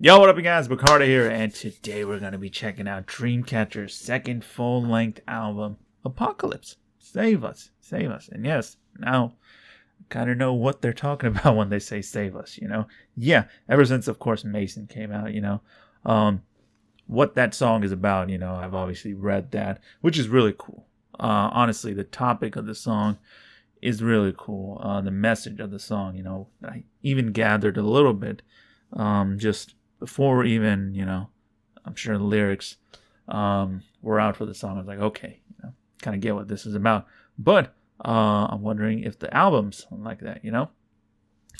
Yo, what up, you guys? Bacardi here, and today we're going to be checking out Dreamcatcher's second full-length album, Apocalypse. Save us. Save us. And yes, now I kind of know what they're talking about when they say save us, you know? Yeah, ever since, of course, Mason came out, you know? What that song is about, you know, I've obviously read that, which is really cool. Honestly, the topic of the song is really cool. The message of the song, you know, I even gathered a little bit just before even, you know, I'm sure the lyrics were out for the song. I was like, okay, you know, kind of get what this is about. But I'm wondering if the album's like that, you know?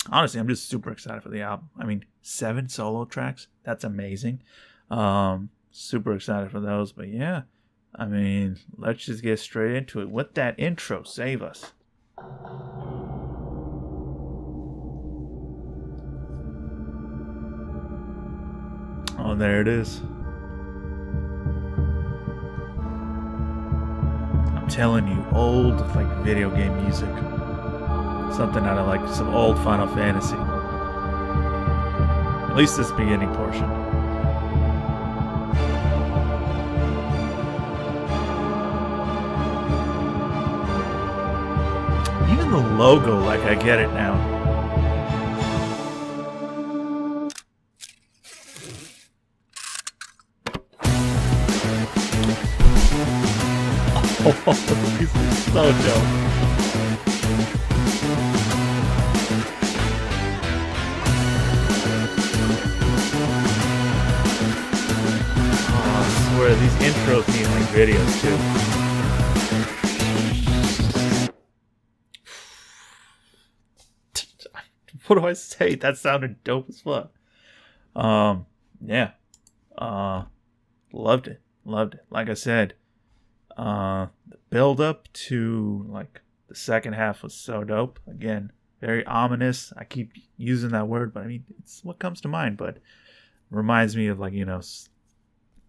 Honestly, I'm just super excited for the album. I mean, 7 solo tracks, that's amazing. Super excited for those. But yeah, I mean, let's just get straight into it. With that intro, save us. Oh, there it is. I'm telling you, old like video game music. Something out of like some old Final Fantasy. At least this beginning portion. Even the logo, like I get it now. Oh, this is so dope. Oh, I swear, these intros need like videos too. What do I say? That sounded dope as fuck. Yeah. Loved it. Loved it. Like I said, the build up to like the second half was so dope. Again, very ominous. I keep using that word, but I mean, it's what comes to mind. But reminds me of like, you know,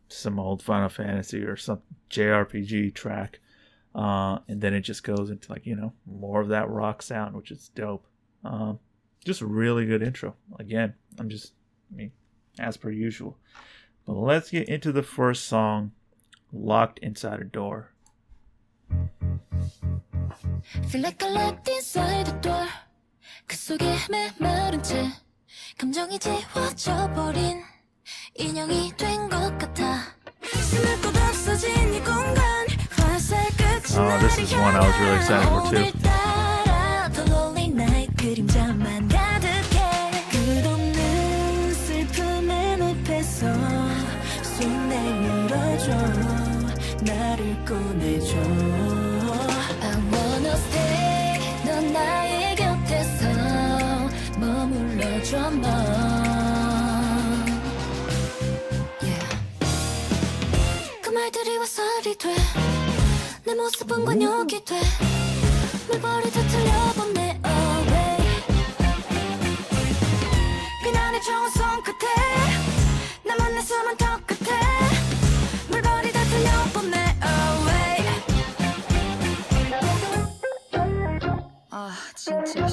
some old Final Fantasy or some JRPG track. And then it just goes into like, you know, more of that rock sound, which is dope. Just a really good intro. Again, I mean, as per usual. But let's get into the first song, Locked Inside a Door. Feel like I'm locked inside a door. 그 속에 메마른 채 감정이 지워져 버린 인형이 된 것 같아. 숨을 곳 없어진 이 공간 화살 끝이 Oh, this is one I was really excited for too. The lonely night 그림자만 가득해. 끝없는 슬픔의 늪에서 손 내밀어줘. 나를 꺼내줘. I wanna stay. 넌 나의 곁에서 머물러줘 너. Yeah. 그 말들이 화살이 돼. 내 모습은 관역이 돼. 물버리듯 틀려보내 away. 비난의 좋은 손끝에 나만 내 숨은 턱 끝에 물버리듯 틀려보내 away. 아 진짜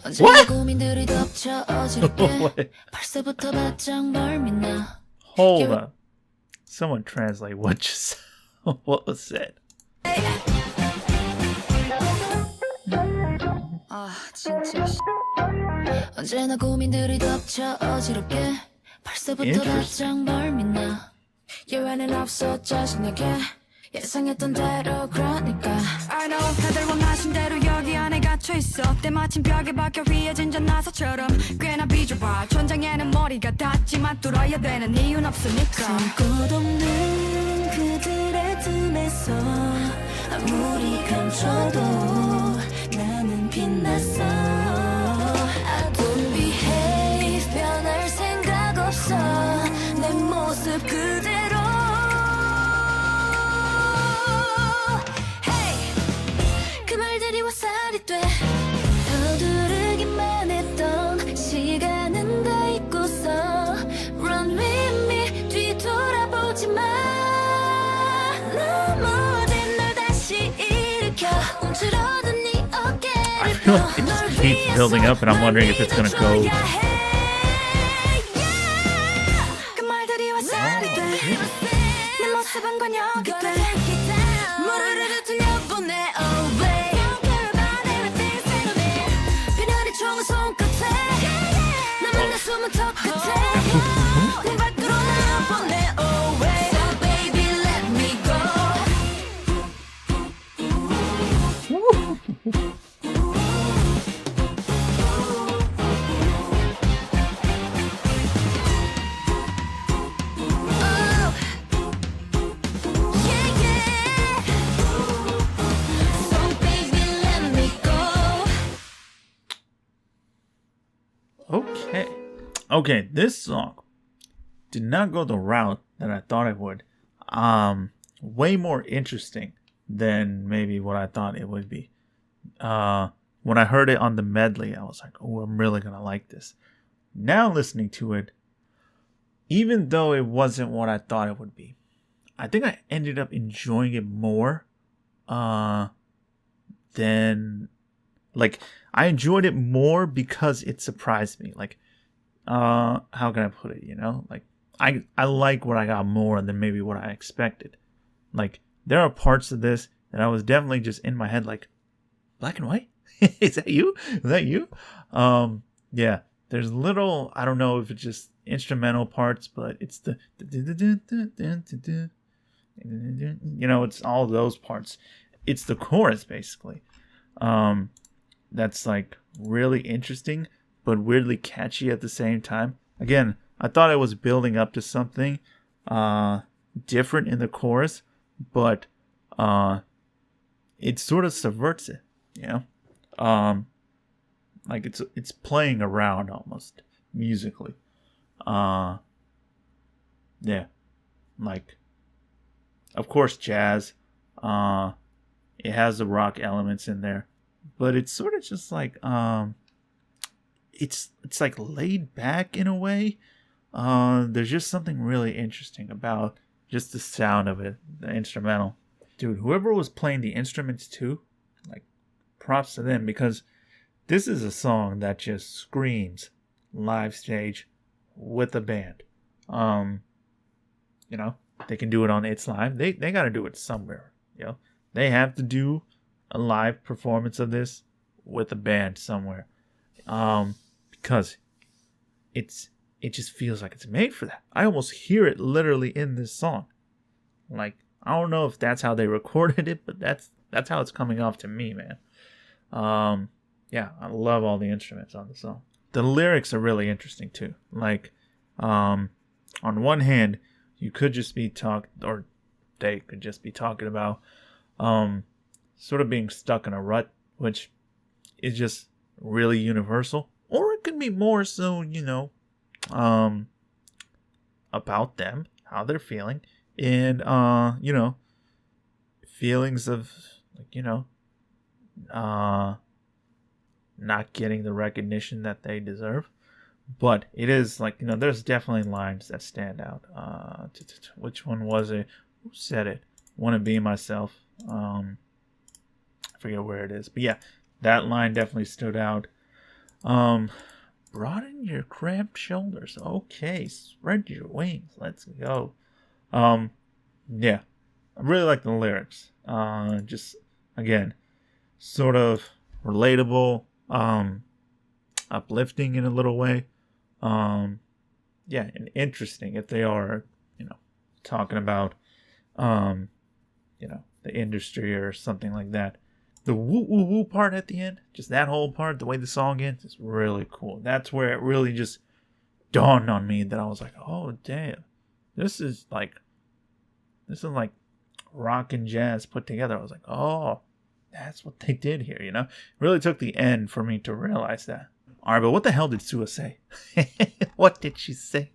언제나 고민들이 덮쳐 어지럽게 벌써부터 바짝 멀미나. Hold up. Someone translate what just what was said. 아 진짜 언제나 고민들이 덮쳐 어지럽게 벌써부터 바짝 멀미나. 예외는 없어 짜증나게 예상했던 대로 그러니까 I know 다들 원하신 대로 여기 안에 갇혀있어. 때마침 벽에 박혀 휘어진 전나사처럼 꽤나 비좁아. 천장에는 머리가 닿지만 뚫어야 되는 이유는 없으니까. 숨곳 없는 그들의 틈에서 아무리 감춰도 나는 빛났어. I don't behave 변할 생각 없어. 내 모습 그대로. Hey 그 말들이 화살이 돼. 서두르기만 했던 시간은 다 잊고서 Run with me 뒤돌아보지 마. 넘어진 널 다시 일으켜 움츠러든 네 I feel like it just keeps building up, and I'm wondering if it's gonna go 사방관여 깃털 무릎을 들려보내 away Don't care about everything 새로네 그녀의 총을 손끝에 나만 내 숨은 턱 끝에 내 밖으로 나보내 away So baby let me go Okay, this song did not go the route that I thought it would. Way more interesting than maybe what I thought it would be. When I heard it on the medley, I was like, oh, I'm really gonna like this. Now listening to it, even though it wasn't what I thought it would be, I think I ended up enjoying it more than... Like, I enjoyed it more because it surprised me. Like, how can I put it, you know? Like, I like what I got more than maybe what I expected. Like, there are parts of this that I was definitely just in my head like, black and white? Is that you? Is that you? Yeah, there's little, I don't know if it's just instrumental parts, but it's the, you know, it's all those parts. It's the chorus, basically. That's like really interesting, but weirdly catchy at the same time. Again, I thought it was building up to something different in the chorus, but it sort of subverts it, you know? Like it's playing around almost musically. Yeah. Like, of course, jazz. It has the rock elements in there, but it's sort of just like it's like laid back in a way. There's just something really interesting about just the sound of it, the instrumental. Dude, whoever was playing the instruments too, like, props to them, because this is a song that just screams live stage with a band. You know, they can do it on It's Live. They got to do it somewhere, you know. They have to do a live performance of this with a band somewhere. Because it just feels like it's made for that. I almost hear it literally in this song. Like, I don't know if that's how they recorded it, but that's how it's coming off to me, man. Yeah, I love all the instruments on the song. The lyrics are really interesting too. Like, on one hand, you could just be they could just be talking about sort of being stuck in a rut, which is just really universal. Or it could be more so, you know, about them, how they're feeling, and you know, feelings of, like, you know, not getting the recognition that they deserve. But it is like, you know, there's definitely lines that stand out. Which one was it? Who said it? Want to be myself. I forget where it is, but yeah, that line definitely stood out. Broaden your cramped shoulders. Okay, spread your wings. Let's go. Yeah, I really like the lyrics. Just, again, sort of relatable, uplifting in a little way. Yeah, and interesting if they are, you know, talking about, you know, the industry or something like that. The woo woo woo part at the end, just that whole part, the way the song ends, is really cool. That's where it really just dawned on me that I was like, oh damn, this is like rock and jazz put together. I was like, oh, that's what they did here, you know? It really took the end for me to realize that. Alright, but what the hell did Sua say? What did she say?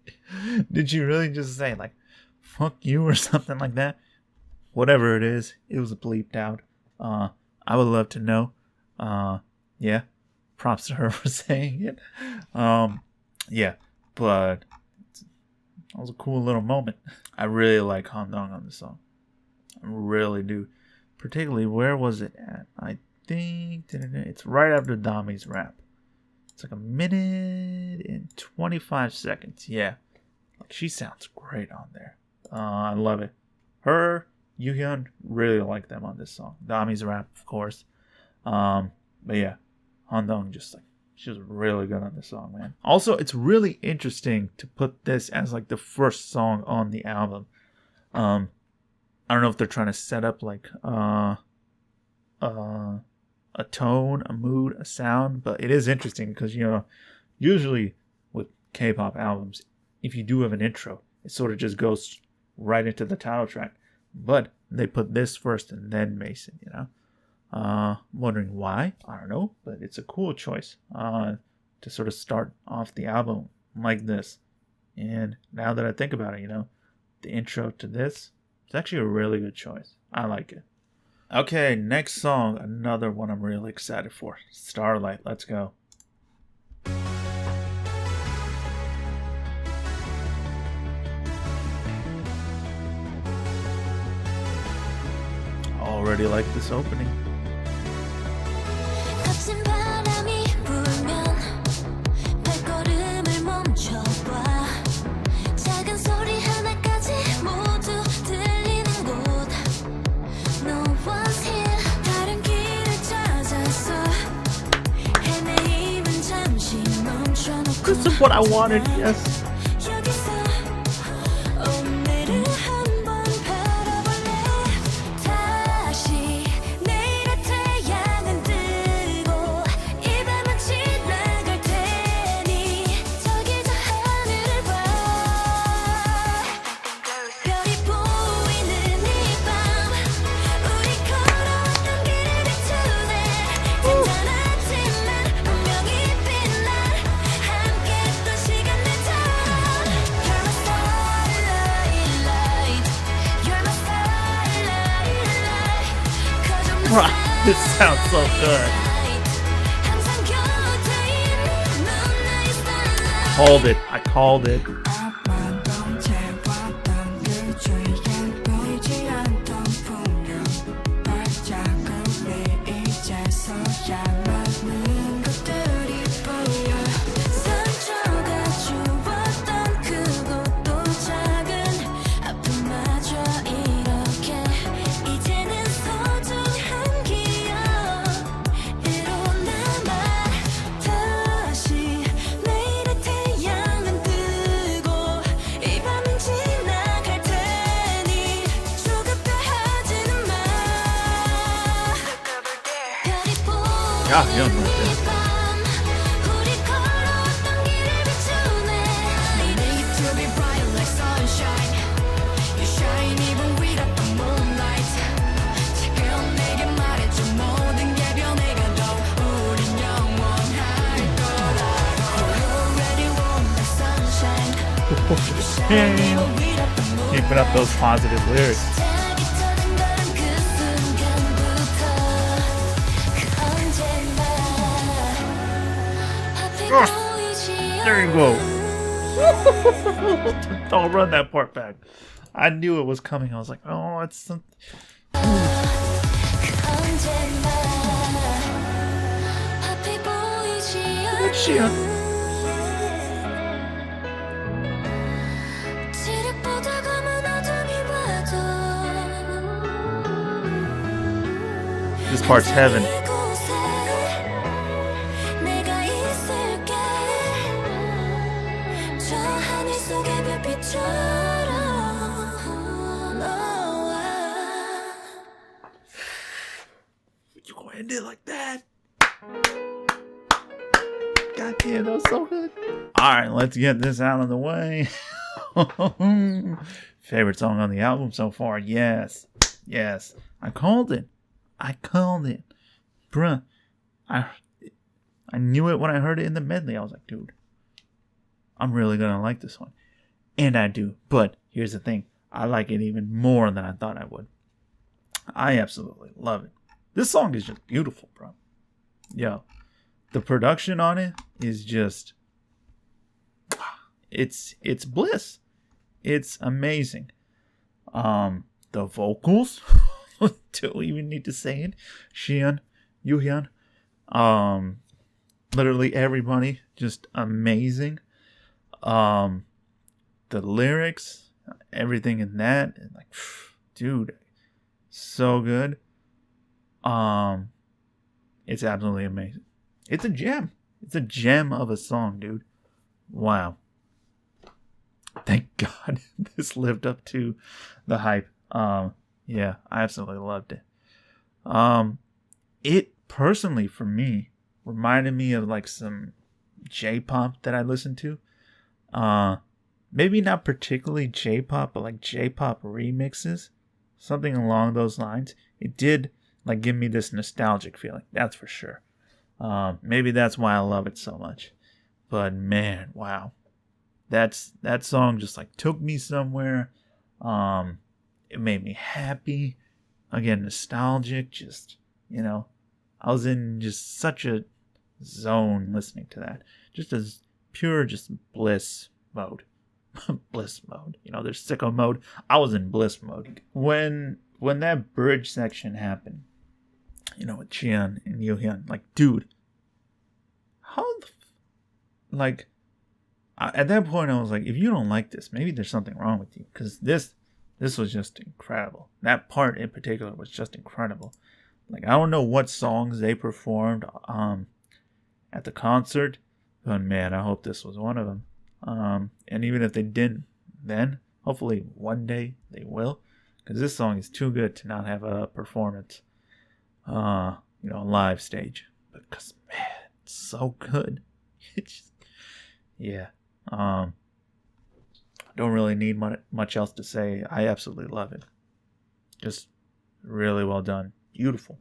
Did she really just say, like, fuck you or something like that? Whatever it is, it was bleeped out. I would love to know. Yeah, props to her for saying it. Yeah, but that was a cool little moment. I really like Han Dong on the song. I really do. Particularly, where was it at? I think it's right after Dami's rap. It's like 1minute and 25 seconds. Yeah, like, she sounds great on there. I love it. Her, Yuhyun, really like them on this song. Dami's rap, of course. But yeah, Handong just like, she's really good on this song, man. Also, it's really interesting to put this as like the first song on the album. I don't know if they're trying to set up like a tone, a mood, a sound, but it is interesting because, you know, usually with K-pop albums, if you do have an intro, it sort of just goes right into the title track. But they put this first and then Mason, you know. Wondering why? I don't know, but it's a cool choice to sort of start off the album like this. And now that I think about it, you know, the intro to this, it's actually a really good choice. I like it. Okay, next song, another one I'm really excited for. Starlight, let's go. Already like this opening. 거친 바람이 불면 발걸음을 멈춰봐. 작은 소리 하나까지 모두 들리는 곳. No one's here. 다른 길을 찾아서 헤매임은 잠시 멈춰놓고. This is what I wanted, yes. 여기서 오늘을 한번 바라볼래. 다시 내일의 태양은 뜨고 이 밤은 지나갈 테니 저기 저 하늘을 봐. 별이 보이는 이 밤 우리 걸어왔던 길을 비추네. 잔잔하지만 분명히 빛날 함께 했던 시간들처럼. You're my starlight light. You're my starlight light. Bruh, this sounds so good. 항상 곁에 있는 넌 나의 starlight. Called it. I called it. 아팠던 채웠던 그 주위엔 보이지 않던 풍경 발자국이 이제서야 많은 것들이 보여. 상처가 주웠던 크고도 작은 아픔마저 이렇게 이제는 소중한 기억으로 남아. 다시 내일의 태양은 뜨고 이 밤은 지나갈 테니 조급해 하지는 마. 별이 Yeah, you don't know 보이는 this. 이 밤 우리 걸어왔던 길을 비추네. I need to be bright like sunshine. You shine even without the moonlight. 지금 내게 말해줘 모든 게 변해가도 우린 영원할 거라고. You already want the sunshine. You shine even without the moonlight. Keeping up those positive lyrics. 자기 터진 바람 그 순간부터 그 언제나 앞이 보이지 There you go. 않는 Don't run that part back. I knew it was coming. I was like, oh, it's some. 그 언제나 앞이 보이지 Shit. 않는 지륵보다 검은 어둠이 와도 This part's heaven. 이곳에 내가 있을게. 저 하늘 속의 별빛처럼 너와. You gonna end it like that? God damn, that was so good. Alright, let's get this out of the way. Favorite song on the album so far? Yes. Yes. I called it. I called it. Bruh. I knew it when I heard it in the medley. I was like, dude, I'm really gonna like this one. And I do. But here's the thing. I like it even more than I thought I would. I absolutely love it. This song is just beautiful, bro. Yo. The production on it is just, it's bliss. It's amazing. The vocals, don't even need to say it. Xian, Yuhyun, literally everybody, just amazing. The lyrics, everything in that, and like, dude, so good. It's absolutely amazing. It's a gem. It's a gem of a song, dude. Wow. Thank God this lived up to the hype. Yeah, I absolutely loved it. It personally, for me, reminded me of like some J-pop that I listened to. Maybe not particularly J-pop, but like J-pop remixes, something along those lines. It did like give me this nostalgic feeling, that's for sure. Maybe that's why I love it so much. But man, wow, that song just like took me somewhere. It made me happy. Again, nostalgic. Just, you know, I was in just such a zone listening to that. Just as pure, just bliss mode. Bliss mode. You know, there's sicko mode. I was in bliss mode. When that bridge section happened, you know, with Jian and Yuhyun, like, dude, how the like, at that point I was like, if you don't like this, maybe there's something wrong with you, because this was just incredible. That part in particular was just incredible. Like, I don't know what songs they performed at the concert, but man, I hope this was one of them. And even if they didn't, then hopefully one day they will, because this song is too good to not have a performance, you know, live stage. Because man, it's so good. It's just, yeah. Don't really need much else to say. I absolutely love it. Just really well done. Beautiful.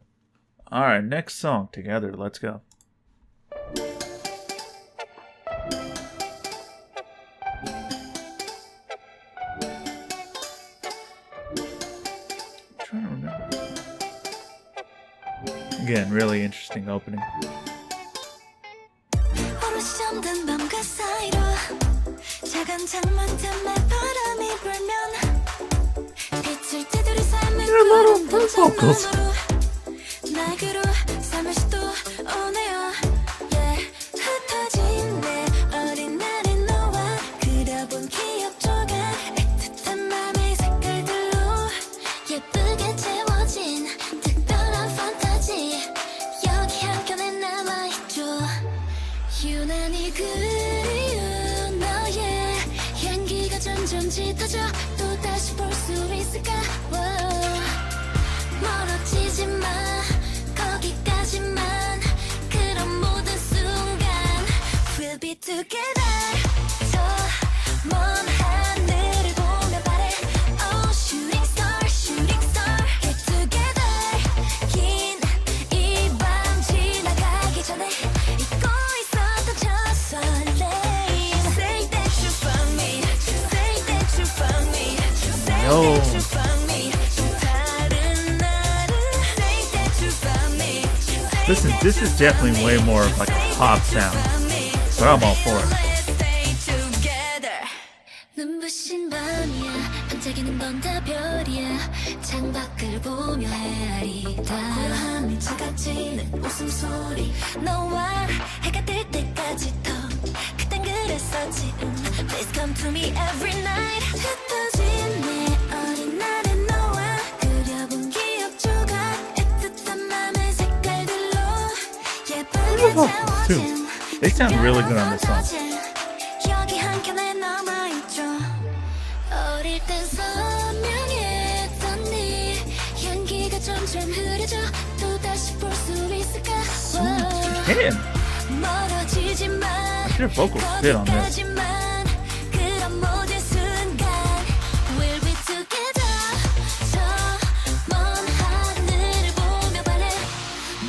All right, next song together. Let's go. Trying to remember. Again, really interesting opening. 잠든 밤과 사이로 작은 창문 틈에 바람이 불면 빛을 띠들이 삶을 푸른 단장만으로 날개로 삶을 수도 오네요. Yeah, 흩어진 내 어린 날의 너와 그려본 기억 조각 애틋한 맘의 색깔들로 예쁘게 채워진 특별한 판타지 여기 한켠에 남아있죠. 유난히 그리운 너의 향기가 점점 짙어져 또다시 볼 수 있을까. 멀어지지 마 거기까지만 그런 모든 순간 We'll be together. 저 먼 하늘을 보며 바래 Oh shooting star shooting star Get together. 긴 이 밤 지나가기 전에 잊고 있었던 저 설레임 Say that you found me Say that you found me Say Yo. that you found me 다른 나를 Say that you found me This is definitely way more of like a pop sound, but I'm all for it. 눈부신 밤이야 반짝이는 건 다 별이야 창밖을 보며 헤아리다 고요함이 차가지는 웃음소리 너와 해가 뜰 때까지 더 그땐 그랬었지 Please come to me every night 흩어진 내 어린 날의 너와 그려본 기억 조각 애틋한 맘의 색깔들로 예쁘게 채워진 They sound really good on this song. 여기 한켠에 남아있죠. 어릴 땐 선명했던 네 향기가 점점 흐려져 또다시 볼 수 있을까. Damn. 멀어지지 마 Your vocals fit on this. 거기까지만 그런 모든 순간 We'll be together. 저 먼 하늘을 보며 바래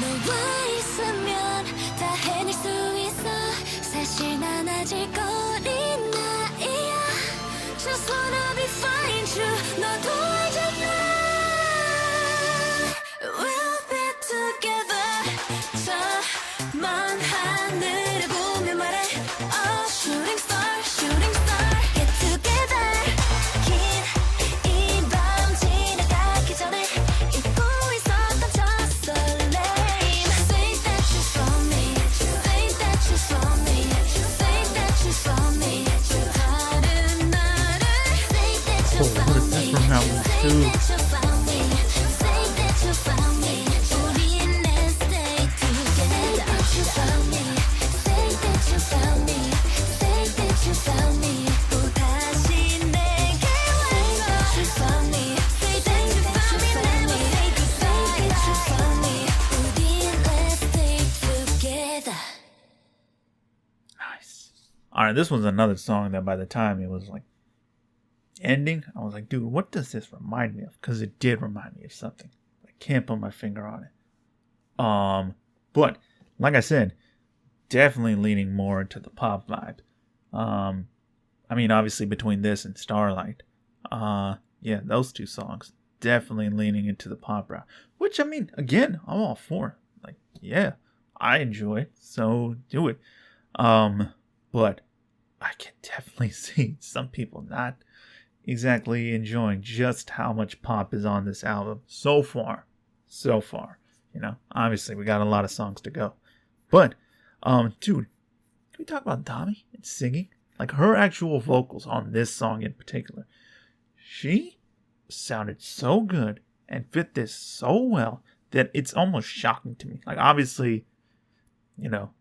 너와 있으면 다 해낼 수 있어 사실 난 아직 어린 나이야 Just wanna be fine true 너도 알잖아 We'll be together 저 먼 하늘을 보며 말해 Oh shooting star shooting star Get together 긴 이 밤 지나가기 전에 잊고 있었던 저 설레임 Say that you found me Say that you found me Say that you found me 다른 나를 Say that you Oh, what is found that me from Mountain Say Dew? that you found right, this was another song that by the time it was like ending, I was like, dude, what does this remind me of? Because it did remind me of something. I can't put my finger on it. But like I said, definitely leaning more into the pop vibe. I mean, obviously between this and Starlight, yeah, those two songs definitely leaning into the pop route. Which, I mean, again, I'm all for. Like, yeah, I enjoy it, so do it. But I can definitely see some people not exactly enjoying just how much pop is on this album so far. So far, you know. Obviously, we got a lot of songs to go, but dude, can we talk about Dami and singing? Like her actual vocals on this song in particular, she sounded so good and fit this so well that it's almost shocking to me. Like, obviously, you know,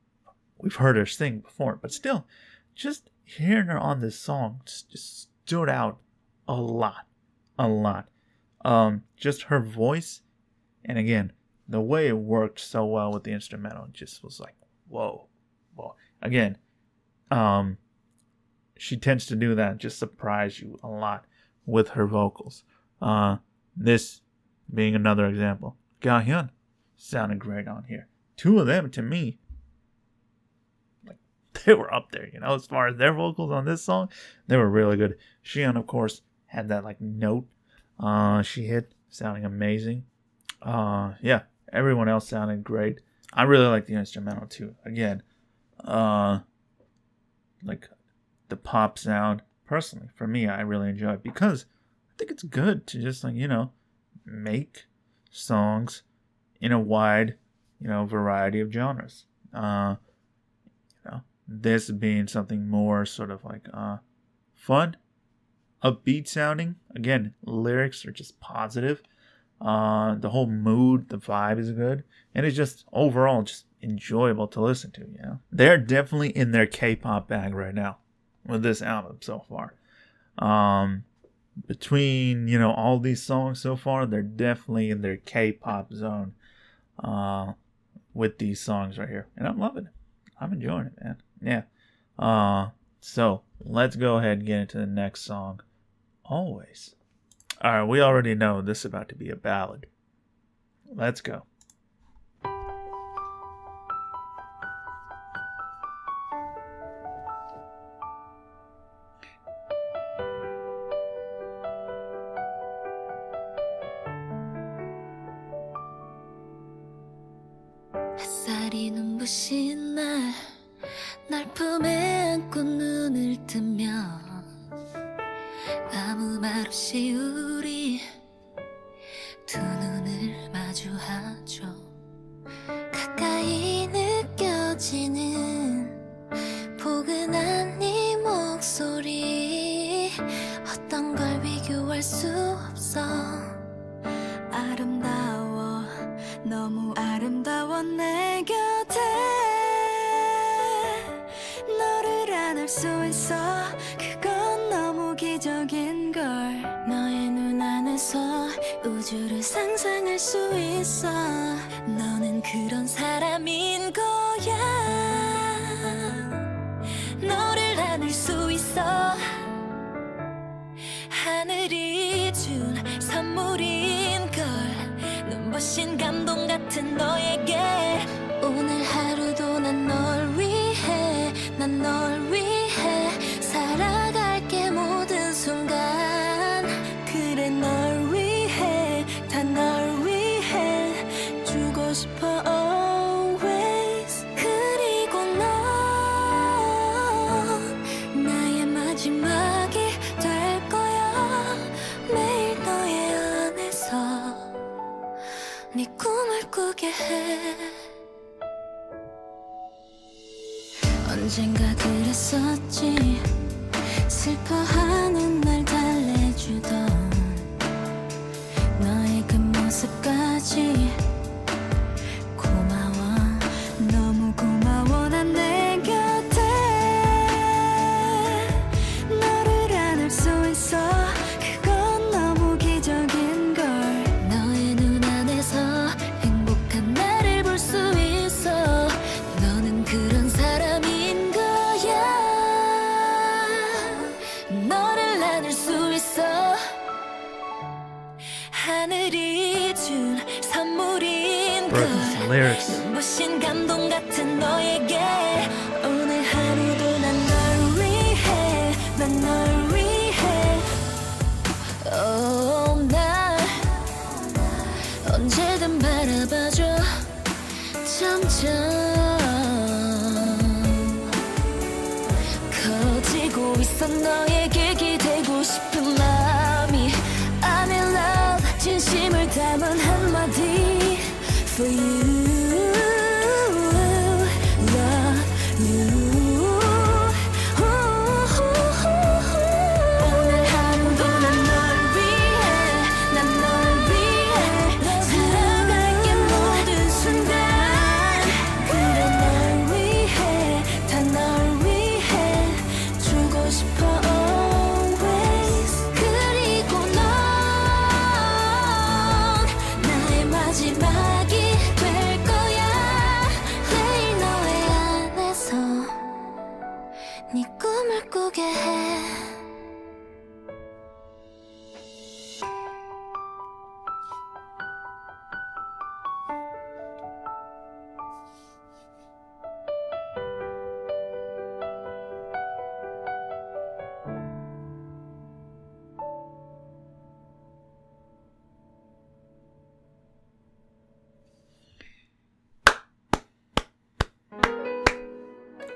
we've heard her sing before, but still, just hearing her on this song just stood out a lot. Just her voice, and again, the way it worked so well with the instrumental just was like, whoa. Again, she tends to do that, just surprise you a lot with her vocals. This being another example. Gahyun sounded great on here. Two of them, to me, like, they were up there, you know, as far as their vocals on this song, they were really good. Shion, of course, had that like note she hit, sounding amazing. Yeah, everyone else sounded great. I really like the instrumental too. Again, like the pop sound, personally, for me, I really enjoy it because I think it's good to just, like, you know, make songs in a wide, you know, variety of genres. You know, this being something more sort of like fun, upbeat sounding. Again, lyrics are just positive. The whole mood, the vibe is good, and it's just overall just enjoyable to listen to. You know, they're definitely in their K-pop bag right now with this album so far. Between, you know, all these songs so far, they're definitely in their K-pop zone with these songs right here, and I'm loving it. I'm enjoying it, man. Yeah. So let's go ahead and get into the next song. Always. All right, we already know this is about to be a ballad. Let's go. 햇살이 눈부신 날, 날 품에 안고 눈을 뜨면 아무 말 없이 우리 두 눈을 마주하죠. 가까이 느껴지는 포근한 네 목소리, 어떤 걸 비교할 수 없어. 아름다워, 너무 아름다워. 내 곁에 너를 안을 수 있어. 그건 너무 기적인 걸. 너의 눈 안에서 우주를 상상할 수 있어. 너는 그런 사람인 거야. 너를 안을 수 있어. 하늘이 준 선물인 걸. 눈부신 감동 같은 너에게 오늘 하루도 난 널 위해, 난 널 위해 살아갈게. 모든 순간 그래 널 위해, 다 널 위해 주고 싶어 always. 그리고 너 나의 마지막이 될 거야. 매일 너의 안에서 네 꿈을 꾸게 해. 언젠가 그랬었지. 슬퍼하는 날 달래주던 너의 그 모습까지. 고마워, 너무 고마워. 난 내 곁에 너를 안을 수 있어. 그건 너무 기적인 걸. 너의 눈 안에서 행복한 나를 볼 수 있어. 너는 그런 사람인 거야. 너를 안을 수 있어 하늘이 준 선물인 Bro, 걸 these lyrics. 눈부신 감동 같은 너에게 오늘 하루도 난 널 위해 난 널 위해 날 언제든 바라봐줘 점점 커지고 있어 너에게 기대고 싶은 마음이 I'm in love 진심을 담은 한마디 For you Love you 오늘 하루도 난 널 위해 난 널 위해 살아갈게 모든 순간 그래 널 위해 다 널 위해 주고 싶어 always 그리고 넌 나의 마지막이 될 거야 매일 너의 안에서 네 꿈을 꾸게 해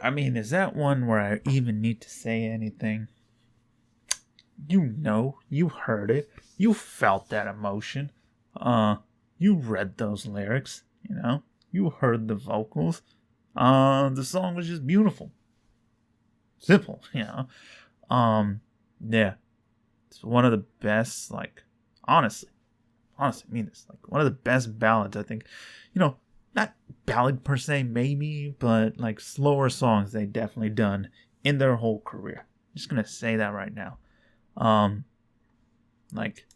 I mean, is that one where I even need to say anything? You know, you heard it. You felt that emotion. You read those lyrics, you know? You heard the vocals. The song was just beautiful. Simple, you know? Yeah. It's one of the best, like, honestly, I mean this, like, one of the best ballads, I think. You know, not ballad per se, maybe, but like slower songs they definitely done in their whole career. I'm just gonna say that right now. Like,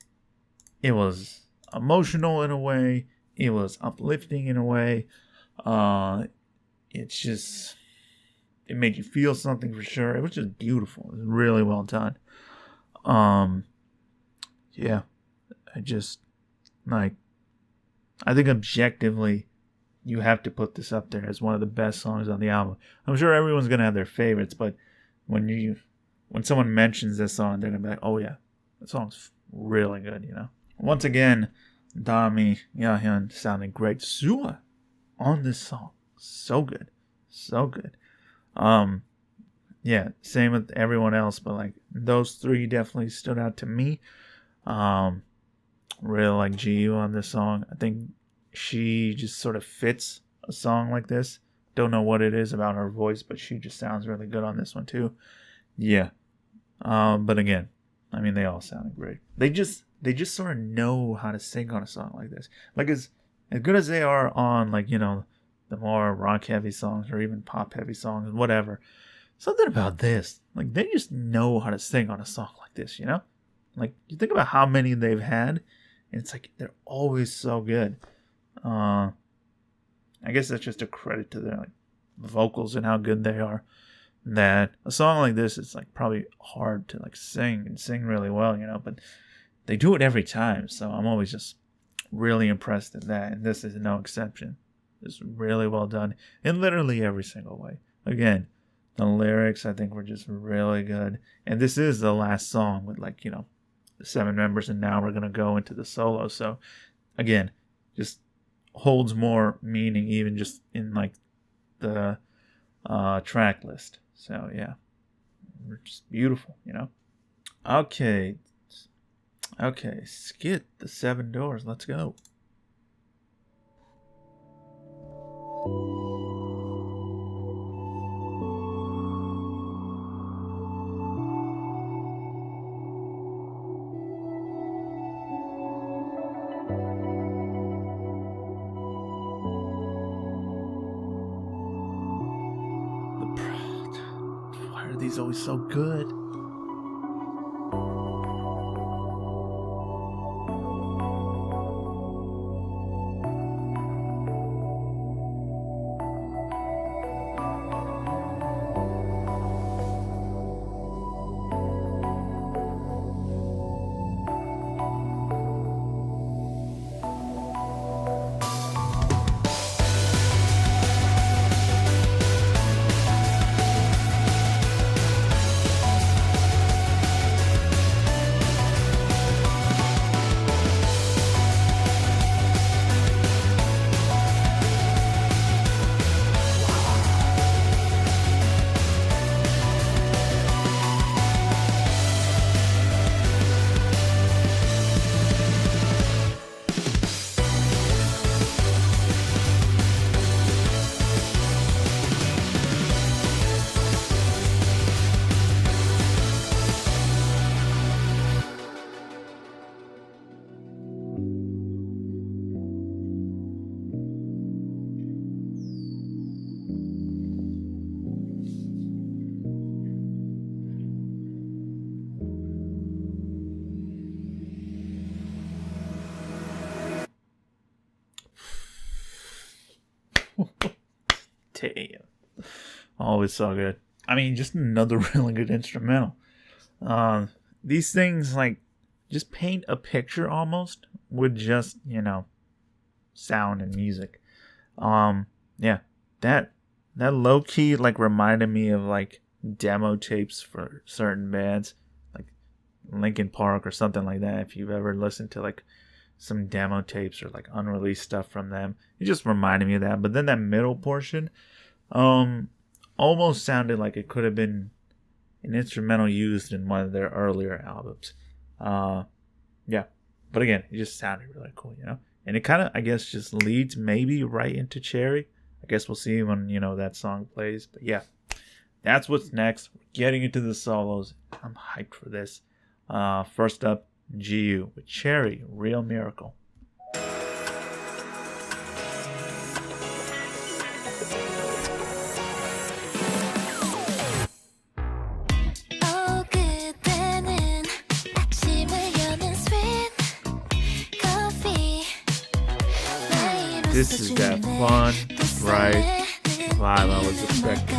it was emotional in a way, it was uplifting in a way. It's just, it made you feel something for sure. It was just beautiful. It was really well done. Yeah, I just, like, I think objectively, you have to put this up there as one of the best songs on the album. I'm sure everyone's gonna have their favorites, but when someone mentions this song, they're gonna be like, "Oh yeah, that song's really good," you know. Once again, Dami Yahyun sounded great. Sua on this song, so good, so good. Yeah, same with everyone else, but like those three definitely stood out to me. Really like GU on this song. I think she just sort of fits a song like this. Don't know what it is about her voice, but she just sounds really good on this one too. Yeah. But again, I mean, they all sounded great. They just sort of know how to sing on a song like this. Like, as good as they are on, like, you know, the more rock heavy songs or even pop heavy songs, whatever. Something about this, like, they just know how to sing on a song like this, you know? Like, you think about how many they've had, and it's like they're always so good. I guess that's just a credit to their, like, vocals and how good they are. That a song like this is, like, probably hard to, like, sing and sing really well, you know, but they do it every time, so I'm always just really impressed at that, and this is no exception. It's really well done in literally every single way. Again, the lyrics, I think, were just really good, and this is the last song with, like, you know, the 7 members, and now we're gonna go into the solo. So again, just holds more meaning even just in, like, the track list. So yeah, just beautiful, you know. Okay, Skit, the 7 Doors. Let's go. Why are these always so good? Damn. Always so good. I mean, just another really good instrumental. These things, like, just paint a picture almost with just, sound and music. Yeah, that low key, like, reminded me of, like, demo tapes for certain bands, like Linkin Park or something like that. If you've ever listened to, like, some demo tapes or, like, unreleased stuff from them, it just reminded me of that. But then that middle portion, almost sounded like it could have been an instrumental used in one of their earlier albums. Yeah, but again, it just sounded really cool, and it kind of, I guess, just leads maybe right into Cherry. I guess we'll see when that song plays. But yeah, that's what's next. We're getting into the solos. I'm hyped for this. First up, GU with Cherry, Real Miracle. This is that fun, bright vibe I was expecting.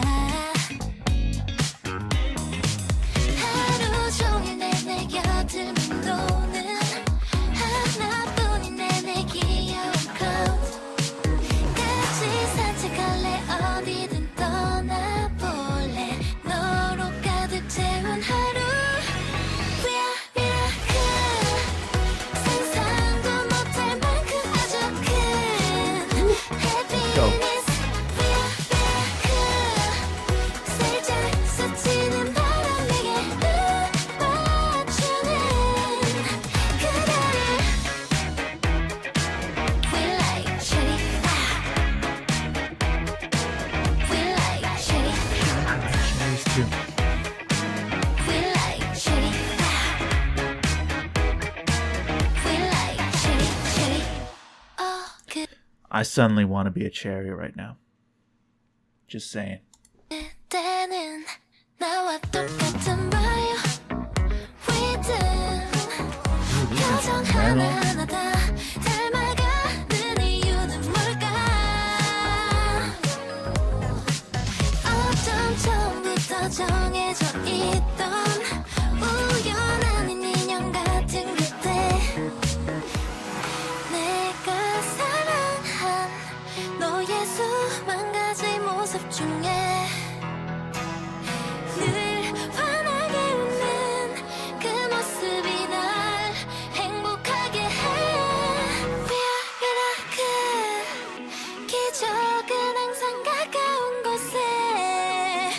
I suddenly want to be a Cherry right now. Just saying.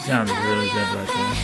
Sounds really good right there.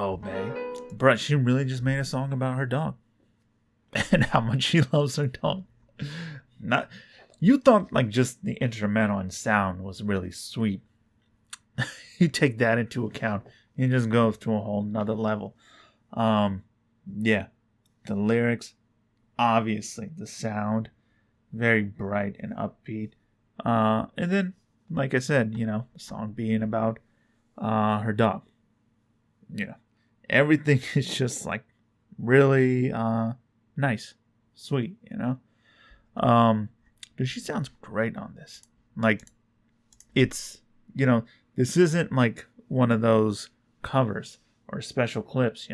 Oh, babe. Bruh, she really just made a song about her dog. And how much she loves her dog. You thought, like, just the instrumental and sound was really sweet. You take that into account, it just goes to a whole nother level. Yeah. The lyrics, obviously. The sound, very bright and upbeat. And then, like I said, the song being about her dog. Everything is just, like, really nice, sweet, But she sounds great on this. Like, it's, this isn't like one of those covers or special clips,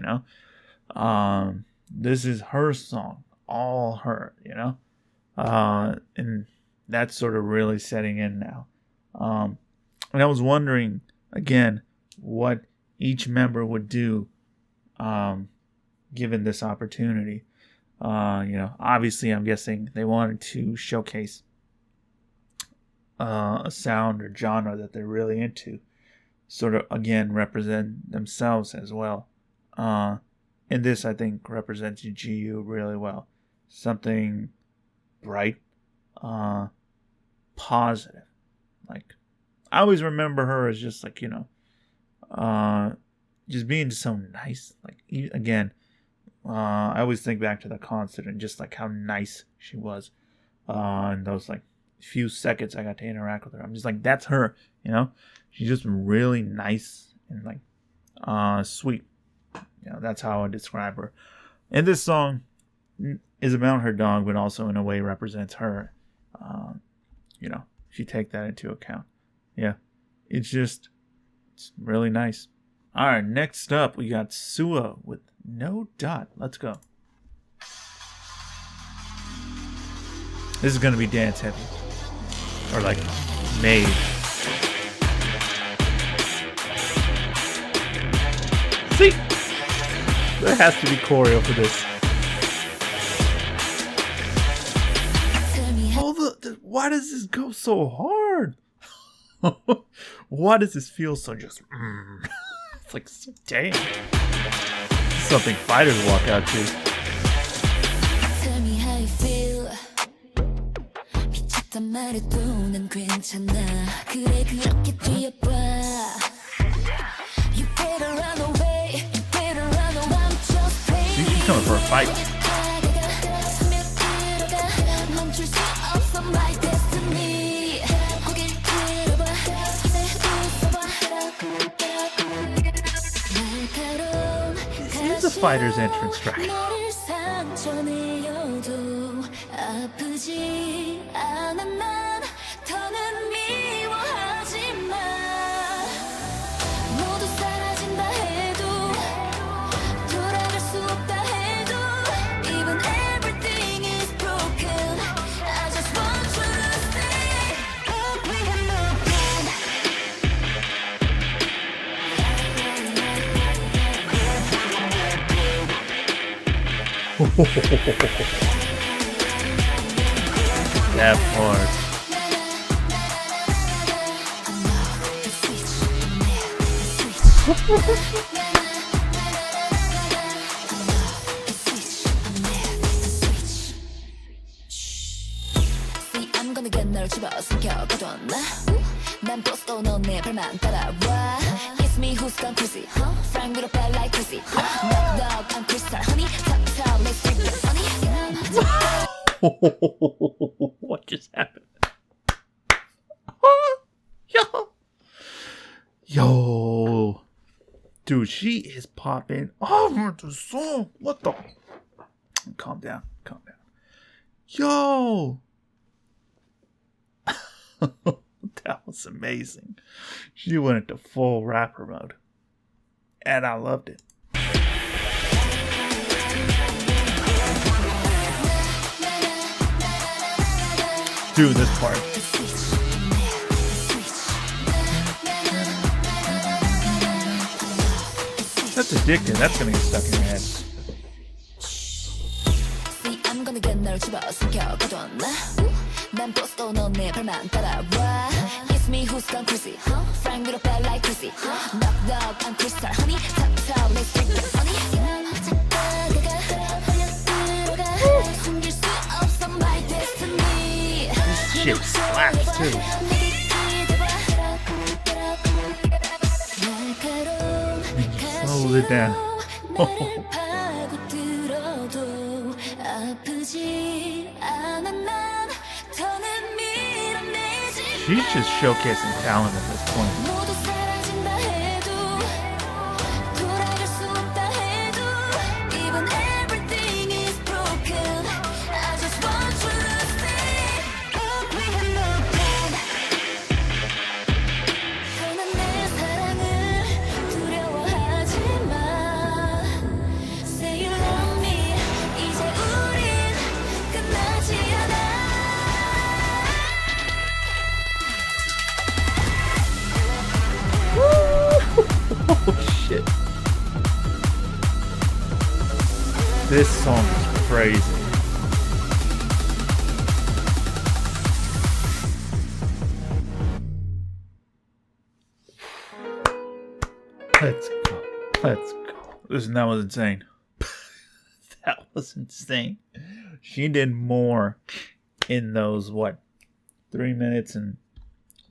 This is her song, all her, and that's sort of really setting in now. And I was wondering, again, what each member would do given this opportunity. Obviously I'm guessing they wanted to showcase a sound or genre that they're really into, sort of again represent themselves as well. And this, I think, represents GU really well. Something bright, positive. Like, I always remember her as just like, just being so nice. Like, again, I always think back to the concert and just like how nice she was. And those like few seconds I got to interact with her, I'm just like, that's her, She's just really nice and like sweet. That's how I describe her. And this song is about her dog, but also in a way represents her. If you take that into account. Yeah. It's really nice. All right, next up we got Sua with No Dot. Let's go. This is gonna be dance heavy, or like made. See, there has to be choreo for this. Why does this go so hard? Why does this feel so just? It's like, so damn. Something fighters walk out to. Tell me how you feel. 미쳤단 말해도 난 괜찮아. 그래 그렇게 뛰어봐. You better run away. You better run away. I'm just waiting. She's coming for a fight. 멈출 수 없어 my destiny. 고개를 들어봐. This is a fighter's entrance track. 너를 상처내어도 아프지 않아 난 더는 미워하지 마. 모두 사라진다 해도 돌아갈 수 없다 해도 even everything is broken. I just want you to stay. We have no plan. That part. See, I'm gonna get 널 집어삼켜 가져왔나? 난 보스도 너네 발만 따라와. It's me who's gone crazy. Frank with a bad like crazy. Knock knock, I'm crystal honey. Top top, let's drink the honey. What just happened? Yo. Dude, she is popping over the song. What the? Calm down. Calm down. Yo. That was amazing. She went into full rapper mode. And I loved it. Dude, this part. That's addictive. That's gonna get stuck in your head. See, I'm gonna get 널 집어삼켜 가져왔나? 난 보스도 너네 발만 따라와. It's me who's gone crazy. Frank with a bad like crazy. Knock knock, I'm crystal honey. Top top, let's drink the honey. 숨길 수 없어 my destiny. Shit slaps too. Slows it down. She's just showcasing talent at this point. Oh shit. This song is crazy. Listen, that was insane. That was insane. She did more in those 3 minutes and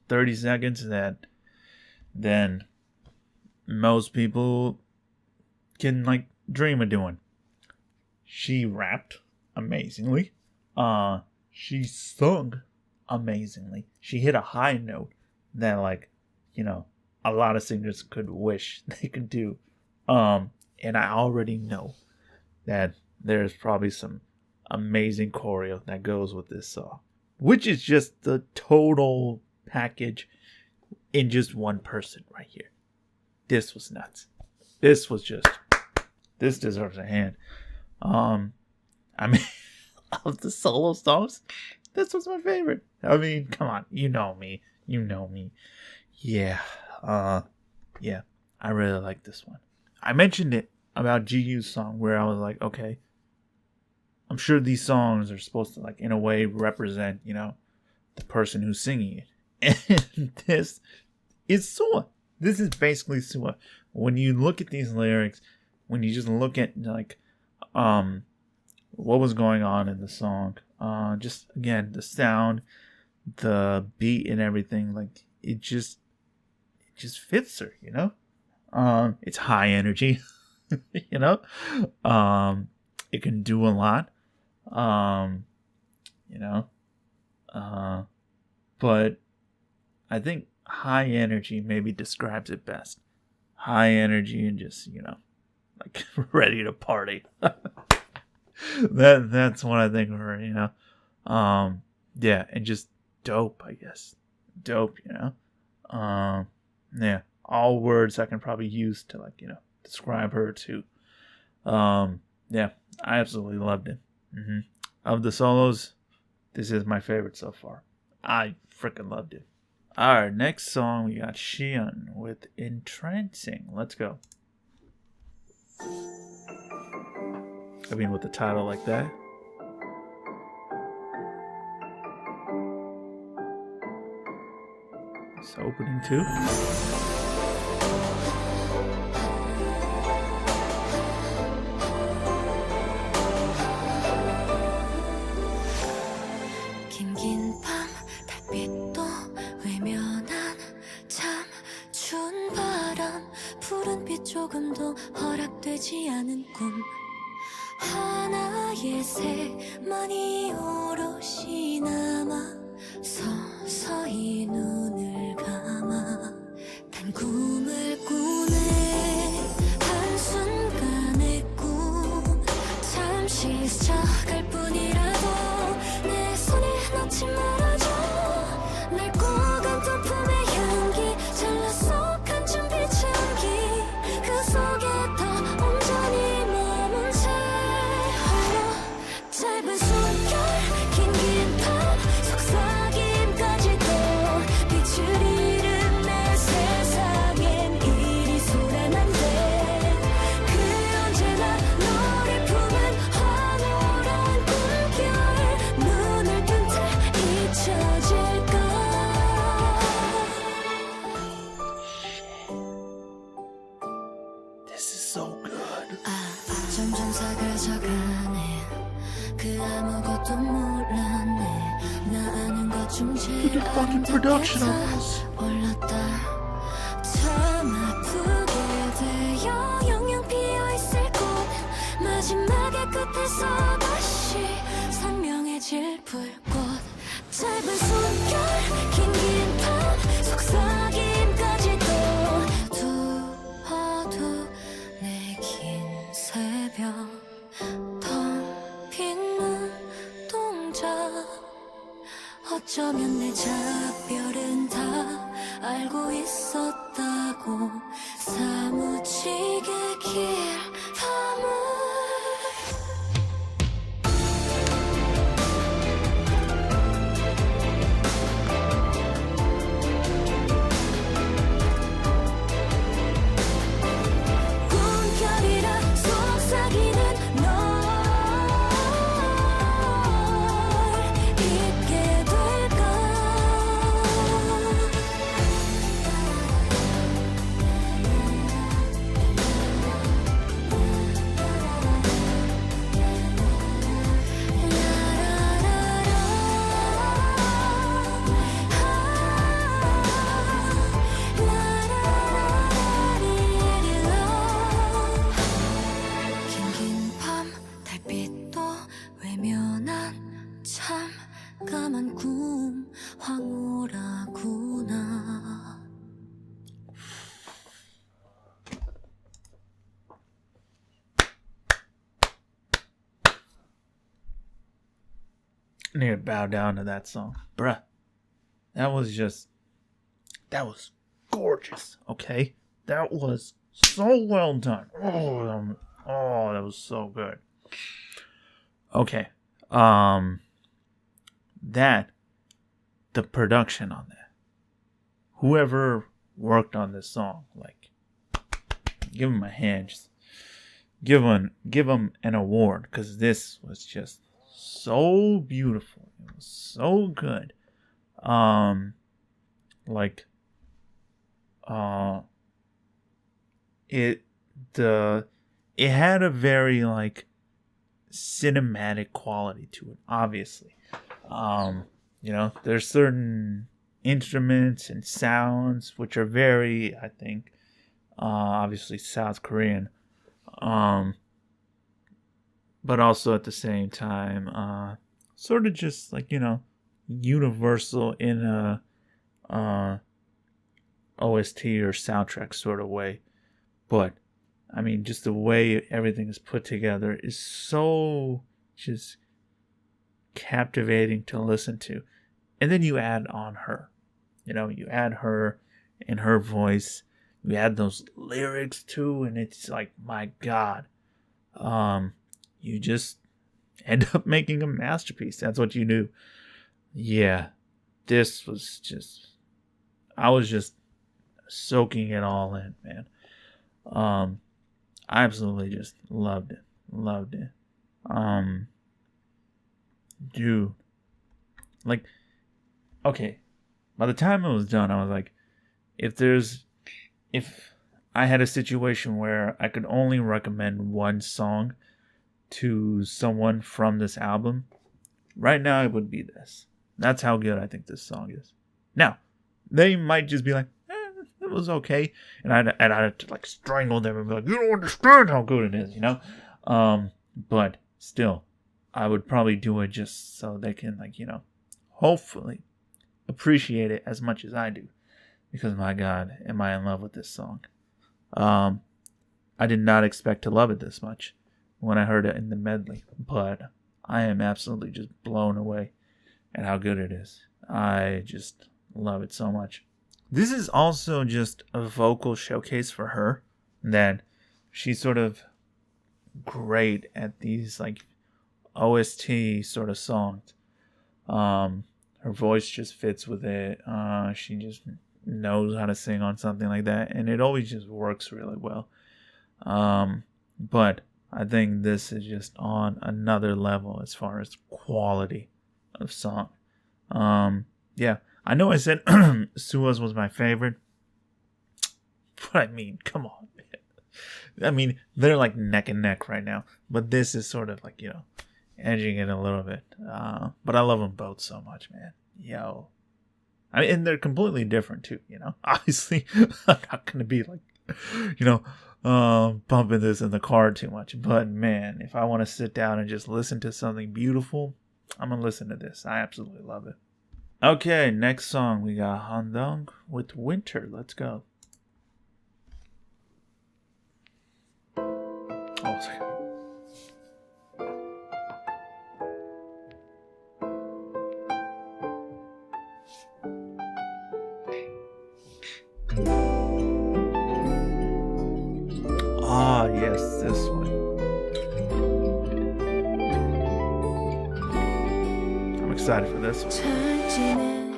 30 seconds than most people can dream of doing. She rapped amazingly. She sung amazingly. She hit a high note that a lot of singers could wish they could do. And I already know that there's probably some amazing choreo that goes with this song, which is just the total package in just one person right here. This was nuts. This deserves a hand. I mean, of the solo songs, this was my favorite. I mean, come on, you know me. Yeah, yeah, I really like this one. I mentioned it about GU's song where I was like, okay, I'm sure these songs are supposed to in a way represent, the person who's singing it. And this is Sua. This is basically Sua. When you look at these lyrics, when you just look at what was going on in the song, just again the sound, the beat and everything, it just fits her, it's high energy. It can do a lot, but I think high energy maybe describes it best. High energy and just ready to party. That's what I think of her, yeah, and just dope, I guess. Dope, yeah, all words I can probably use to describe her too. Yeah, I absolutely loved it. Of the solos, this is my favorite so far. I freaking loved it. Alright, next song we got Xion with Entrancing. Let's go. I mean, with the title like that. It's opening too. 긴 밤 달빛도 외면한 참 추운 바람 푸른 빛 조금도 허락되지 않은 꿈 하나의 새만이 오롯이 남아 서서히 눈을 감아 단 꿈을 꾸네 한순간의 꿈 잠시 스쳐갈 뿐이라도 내 손에 놓지 말아줘 날 꼭 안던 품의 향기 잘라서 간장 빛의 온기 그 속에 더 온전히 머문 채 짧은 숨결 긴 밤 속삭임까지도 빛을 잃은 내 세상엔 일이 소란한데 그 언제나 너를 품은 황홀한 꿈결 눈을 뜬 듯 잊혀질까 This is so good. 점점 사그라져가네 그 아무것도 몰랐네 나 아는 것 중 제일 production on 아름답게 this. 올랐다 참 아프게 되어 영영 비어있을 곳 마지막의 끝에서 다시 선명해질 불꽃 짧은 숨결 긴 밤 속삭임까지도 두어두 내 긴 새벽 텅빈 눈동자 어쩌면 내 작별은 다 알고 있었다고 사무치게 길 밤을 꿈결이라 속삭이는 널 잊게 될까 need to bow down to that song. Bruh. That was gorgeous, okay? That was so well done. Oh, that was so good. Okay. The production on that. Whoever worked on this song, like, give him a hand. Just give him an award, because this was just so beautiful. It was so good. It had a very like cinematic quality to it, obviously. There's certain instruments and sounds which are very, I think, obviously South Korean, but also at the same time sort of just like, universal in a OST or soundtrack sort of way. But I mean, just the way everything is put together is so just captivating to listen to. And then you add on her. You add her and her voice. You add those lyrics too, and it's like, my God. You just end up making a masterpiece. That's what you do. Yeah. This was just... I was just soaking it all in, man. I absolutely just loved it. Dude. Like, okay. By the time it was done, I was like, if I had a situation where I could only recommend one song to someone from this album, right now it would be this. That's how good I think this song is. Now, they might just be like, it was okay, and I'd have to like strangle them and be like, you don't understand how good it is, but still, I would probably do it just so they can, like, hopefully appreciate it as much as I do, because my God, am I in love with this song. I did not expect to love it this much when I heard it in the medley, but I am absolutely just blown away at how good it is. I just love it so much. This is also just a vocal showcase for her, that she's sort of great at these like OST sort of songs. Her voice just fits with it. She just knows how to sing on something like that, and it always just works really well. But I think this is just on another level as far as quality of song. Yeah, I know I said Sua's was my favorite, but I mean, come on, man. I mean, they're like neck and neck right now, but this is sort of like, edging it a little bit. But I love them both so much, man. Yo. I mean, and they're completely different too, Obviously, I'm not going to be like, pumping this in the car too much. But man, if I want to sit down and just listen to something beautiful, I'm going to listen to this. I absolutely love it. Okay, next song we got Handong with Winter. Let's go. Oh, sorry. Ah, yes, this one. I'm excited for this one. 잘 지내,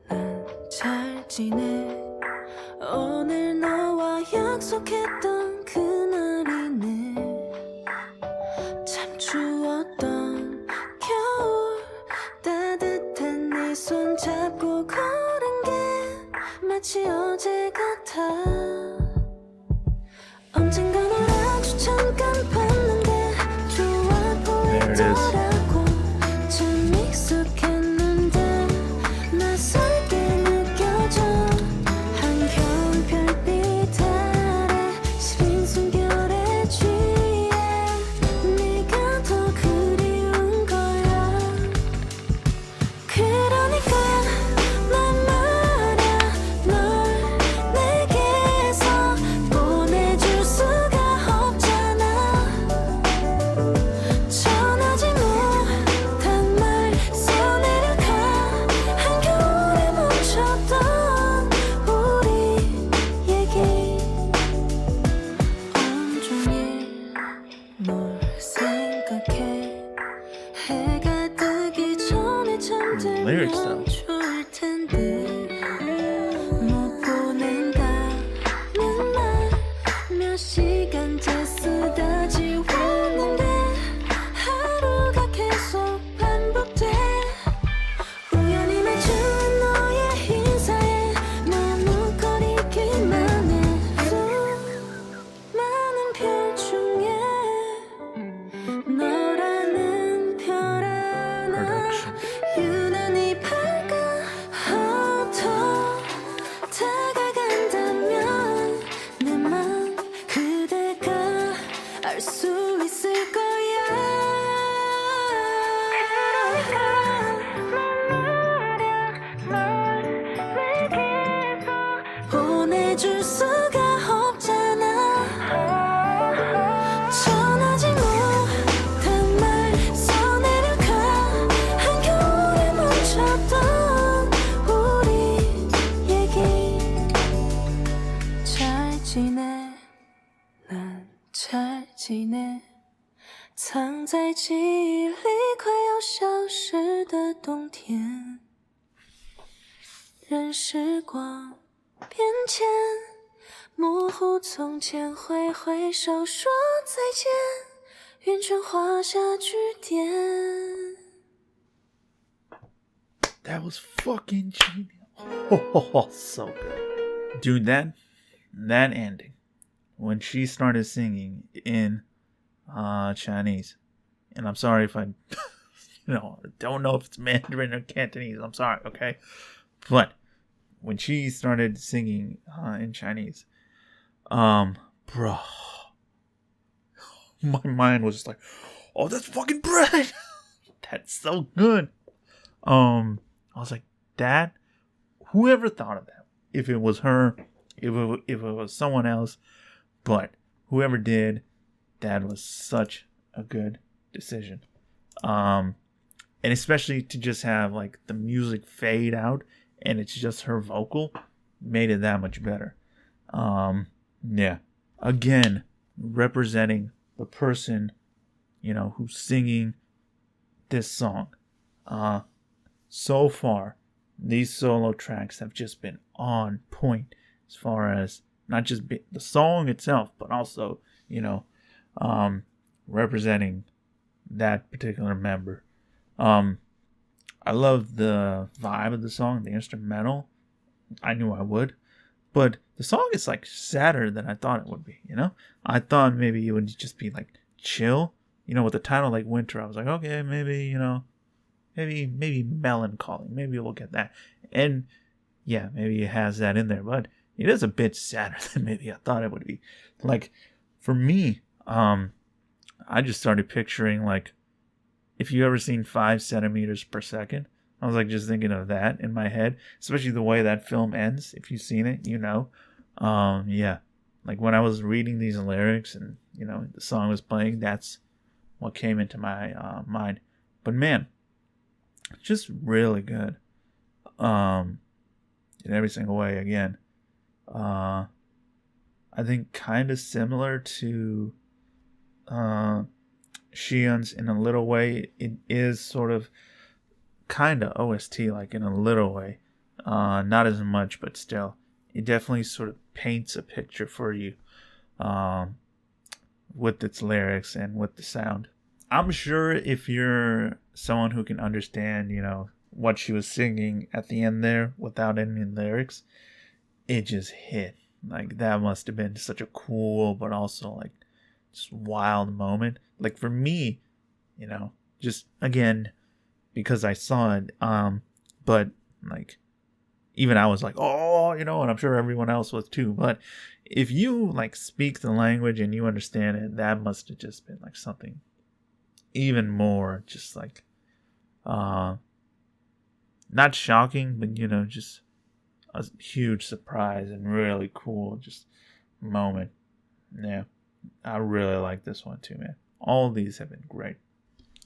난 잘 지내. 오늘 너와 약속했던 그날이네. 참 추웠던 겨울, 따뜻한 네 손 잡고 걸은 게 마치 어제 같아. 언젠가 널 아주 잠깐 봤는데 좋아 There it is. 보이더라고. 참 익숙했는데 낯설게 느껴져. 한겨울 별빛 아래 시린 숨결에 취해 네가 더 그리운 거야. 그러니까 난 말야 널 내게서 보내줄 수가 없잖아. 전하지 생각해 해가 뜨기 전에 Lyrics, though. 잠들면 좋을 텐데 못 보낸다는 말 몇 시간째 쓰다 지웠는데 하루가 계속 반복돼 우연히 맺은 너의 인사에 머뭇거리기만 해도 많은 별 중에 너라는 별 하나 유난히 밝아더 다가간다면 내 맘 그대가 알 수 있을 거야 보내줄 수가 없잖아 전하지 못한 말 써내려가 한겨울에 멈췄던 우리 얘기 잘 지내 난 잘 지내藏在记忆里快要消失的冬天任时光变迁模糊从前挥挥手说再见圆圈画下句点 That was fucking genius. Oh, so good. Dude, that ending. When she started singing in Chinese. And I'm sorry if I don't know if it's Mandarin or Cantonese. I'm sorry, okay? But when she started singing in Chinese, bro, my mind was just like, oh, that's fucking brilliant. That's so good. I was like, Dad, whoever thought of that? If it was her, if it was someone else, but whoever did, that was such a good decision. And especially to just have like the music fade out and it's just her vocal made it that much better. Yeah. Again, representing the person, who's singing this song. So far, these solo tracks have just been on point as far as not just the song itself, but also, representing that particular member. I love the vibe of the song, the instrumental. I knew I would. But the song is like sadder than I thought it would be, I thought maybe it would just be like chill. With the title like Winter, I was like, okay, maybe, maybe melancholy. Maybe we'll get that. And yeah, maybe it has that in there, but it is a bit sadder than maybe I thought it would be. Like, for me, I just started picturing, like, if you ever seen 5 centimeters per second, I was like just thinking of that in my head, especially the way that film ends. If you've seen it, yeah. Like when I was reading these lyrics and, the song was playing, that's what came into my mind. But man, just really good. In every single way, again. I think kind of similar to Xi'an's in a little way. It is sort of kind of OST, like in a little way. Not as much, but still. It definitely sort of paints a picture for you with its lyrics and with the sound. I'm sure if you're someone who can understand, what she was singing at the end there without any lyrics, it just hit. Like, that must have been such a cool, but also, like, just wild moment. Like, for me, just, again, because I saw it, but, like, even I was like, oh, and I'm sure everyone else was too. But if you, like, speak the language and you understand it, that must have just been, like, something even more just, like, not shocking, but, just a huge surprise and really cool just moment. Yeah, I really like this one too, man. All these have been great.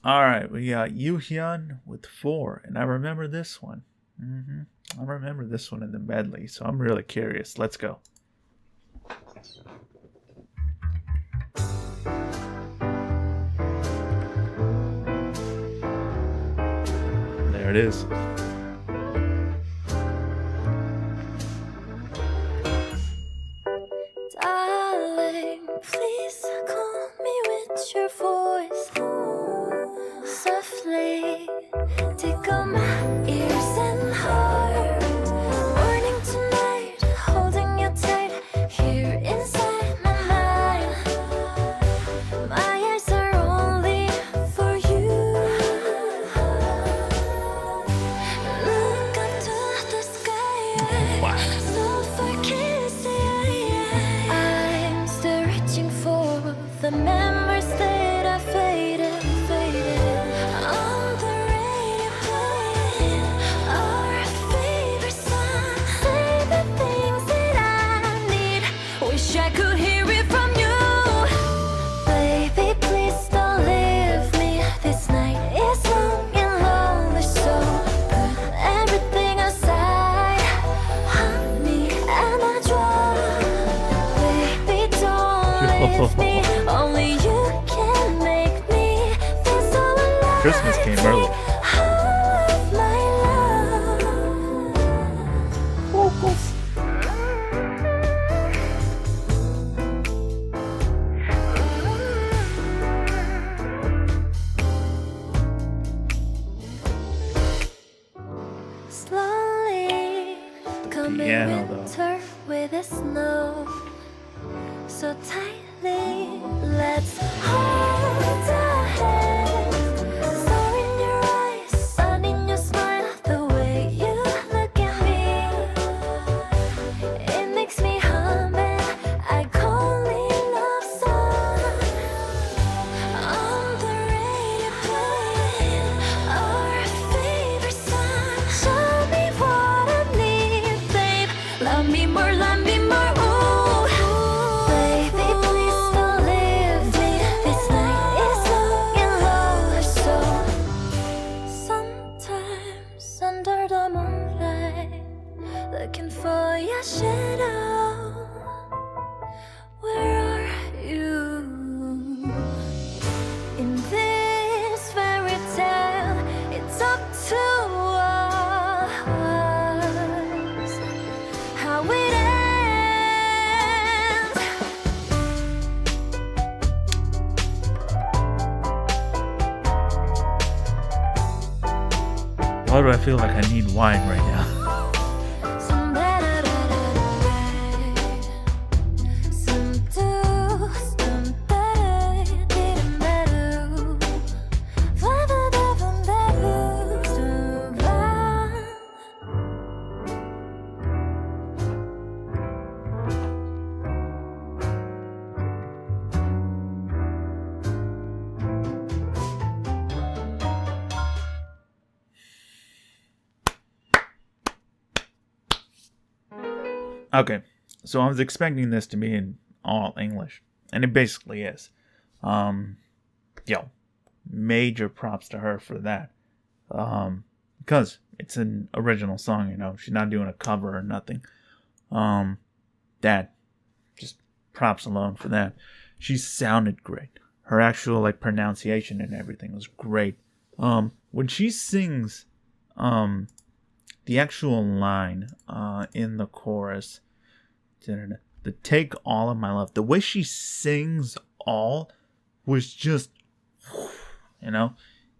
All right, we got Yuhyun with 4, and I remember this one. I remember this one in the medley, so I'm really curious. Let's go. it is. Darling, please call me with your voice. Softly tickle my ears and heart. Morning to night, holding you tight here inside my mind. My eyes are only for you. Look up to the sky. Wow. So far kissing. I'm still reaching for the memories that I faded. On the radio playing our favorite song. Say the things that I need. Wish I could hear it from you. Baby, please don't leave me. This night is long and lonely, so put everything aside. Honey, and I draw. Baby, don't leave me. Only you can make me feel so alive. Christmas came early. Of my love. Slowly coming Piano, though. winter with the snow. So tightly, let's hold our hands. Star in your eyes, sun in your smile, the way you look at me, it makes me hum and I call it love song. On the radio playing our favorite song. Show me what I need, babe. Love me more, love me more. Ooh, baby, please don't leave me. This night is long and lonely, so sometimes under the moonlight, looking for your shadow. Where are you? In this fairy tale, it's up to us how it ends. Why do I feel like I need wine right now? Okay, so I was expecting this to be in all English, and it basically is. Major props to her for that. Because it's an original song, you know, she's not doing a cover or nothing. That, just props alone for that. She sounded great. Her actual, like, pronunciation and everything was great. When she sings, the actual line in the chorus, the take all of my love, the way she sings all was just, you know,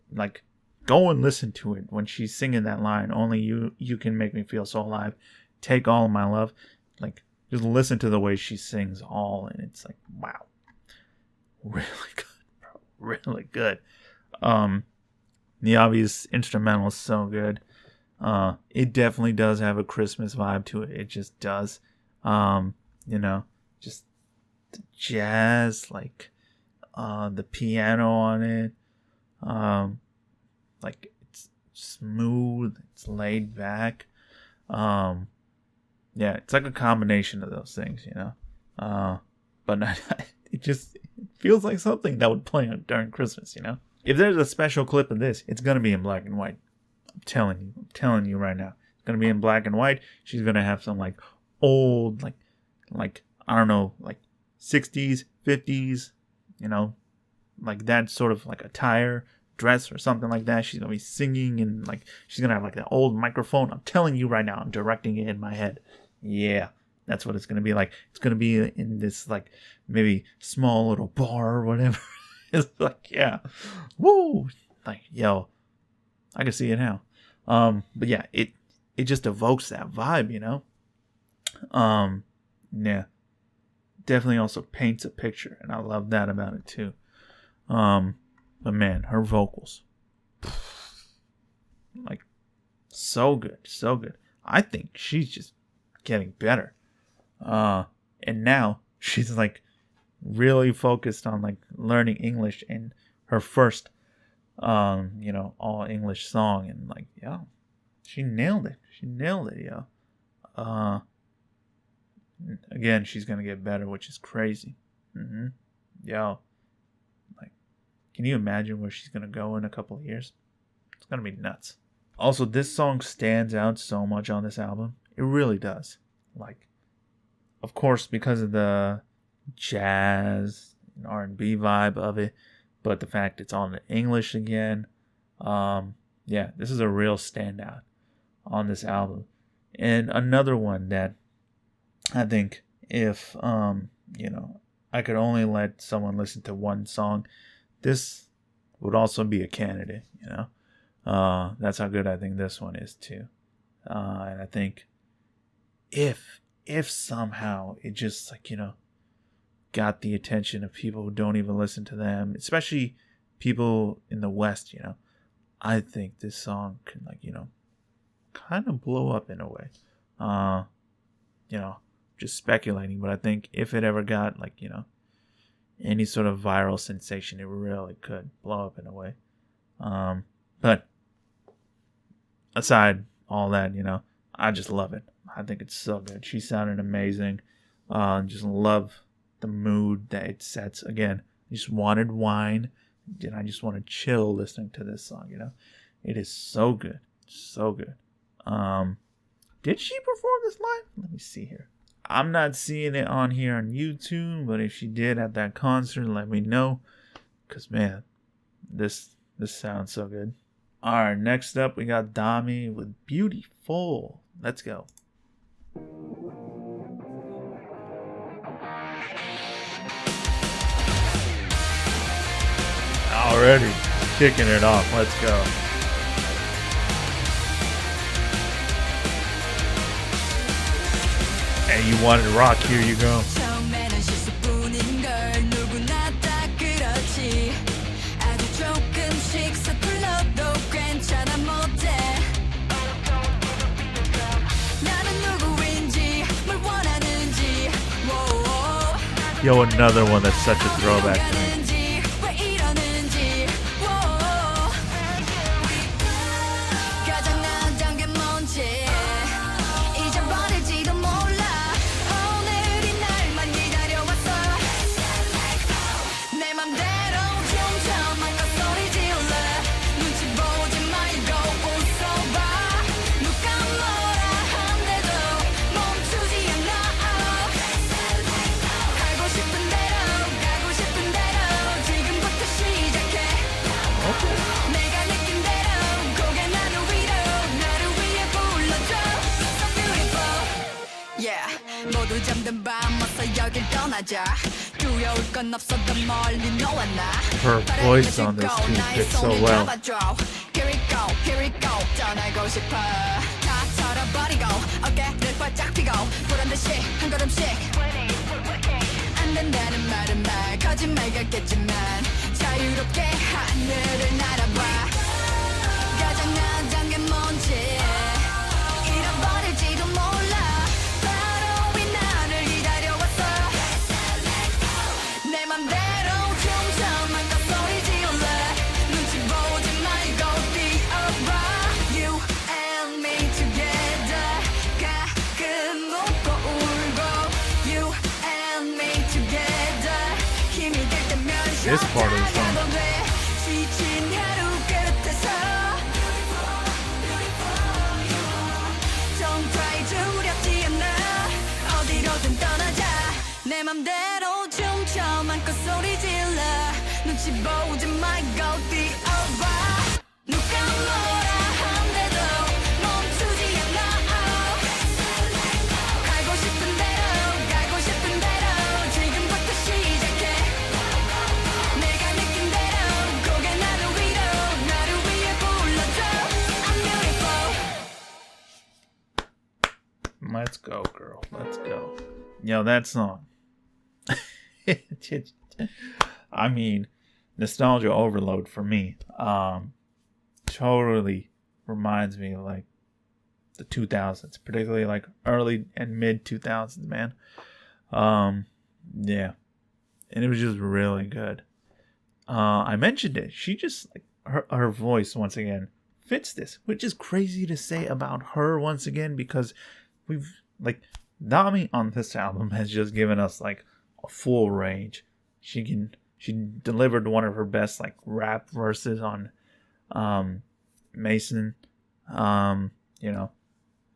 like, go and listen to it when she's singing that line. Only you can make me feel so alive. Take all of my love. Like, just listen to the way she sings all, and it's like, wow, really good, bro, really good. The obvious instrumental is so good. It definitely does have a Christmas vibe to it. It just does. You know, just the jazz, like, the piano on it. Like, it's smooth, it's laid back. Yeah, it's like a combination of those things, you know. But not, it feels like something that would play during Christmas, you know. If there's a special clip of this, it's gonna be in black and white. I'm telling you right now. It's gonna be in black and white. She's gonna have some, like, old, like I don't know, like 60s, 50s, you know, like that sort of, like, attire, dress or something like that. She's gonna be singing and like she's gonna have like that old microphone. I'm telling you right now, I'm directing it in my head. Yeah, that's what it's gonna be like. It's gonna be in this like maybe small little bar or whatever. It's like, yeah, woo, like yo, I can see it now. But yeah, it just evokes that vibe, you know. Yeah, definitely also paints a picture, and I love that about it too. But man, her vocals, like, so good, so good. I think she's just getting better. And now she's like really focused on like learning English in her first, all English song, and like, yeah, she nailed it. She nailed it, yo. Again, she's gonna get better, which is crazy. Yo, like, can you imagine where she's gonna go in a couple of years? It's gonna be nuts. Also, this song stands out so much on this album. It really does. Like, of course, because of the jazz and R&B vibe of it, but the fact it's all in English again. Yeah, this is a real standout on this album. And another one that I think if, I could only let someone listen to one song, this would also be a candidate, you know. That's how good I think this one is too. And I think if somehow it just like, got the attention of people who don't even listen to them, especially people in the West, I think this song can like, kind of blow up in a way. Just speculating, but I think if it ever got like, any sort of viral sensation, it really could blow up in a way. But aside all that, I just love it. I think it's so good. She sounded amazing. Just love the mood that it sets. Again, I just wanted wine, and I just want to chill listening to this song. It is so good, so good. Did she perform this live? Let me see here. I'm not seeing it on here on YouTube, but if she did at that concert, let me know. Cause man, this sounds so good. All right, next up we got Dami with Beautiful. Let's go. Already kicking it off. Let's go. And you wanted rock, here you go. 처음에는 실수뿐인 걸 누구나 다 그렇지 아주 조금씩 서툴러도 괜찮아 못해 나는 누구인지 뭘 원하는지 Yo, another one that's such a throwback to me. 왜 이러는지 가장 난장한 게 뭔지 잊어버릴지도 몰라 오늘이 날만 기다려왔어 내 맘대로 춤춰만 거 소리 질러 눈치 보지 말고 웃어봐 누가 뭐라 한데도 멈추지 않아 가고 싶은 대로 지금부터 시작해 내가 느낀 대로 고개 나는 위로 나를 위해 불러줘 So beautiful Yeah 모두 잠든 밤 어서 여길 떠나자 두려울 건 없어 더 멀리 너와 나 Her voice on this too fits so well. Here we go 떠나고 싶어 다 털어버리고 어깨를 활짝 펴고 보란듯이 한 걸음씩 안 된다는 말은 말 거짓말 같겠지만 자유롭게 하늘을 날아봐 가장 난장한 게 뭔지 잃어버릴지도 몰라 바로 이 나를 기다려왔어 내 맘대로 춤춰만 거 소리 질러 눈치 보지 말고 뛰어봐 You and me together 가끔 웃고 울고 You and me together 힘이 될 때면 This part of the song. 쉬어가도 돼 지친 하루 끝에서 Don't try 두렵지 않아 어디로든 떠나자 내 맘대로 춤춰 맘껏 소리 질러 눈치 보지 말고 뛰어봐 go, girl. Let's go. Yo, that song. I mean, nostalgia overload for me. Totally reminds me of like the 2000s, particularly like early and mid 2000s, man. Yeah, and it was just really good. I mentioned it. She just like her voice once again fits this, which is crazy to say about her once again, because we've like Dami on this album has just given us like a full range. She delivered one of her best like rap verses on Mason, you know,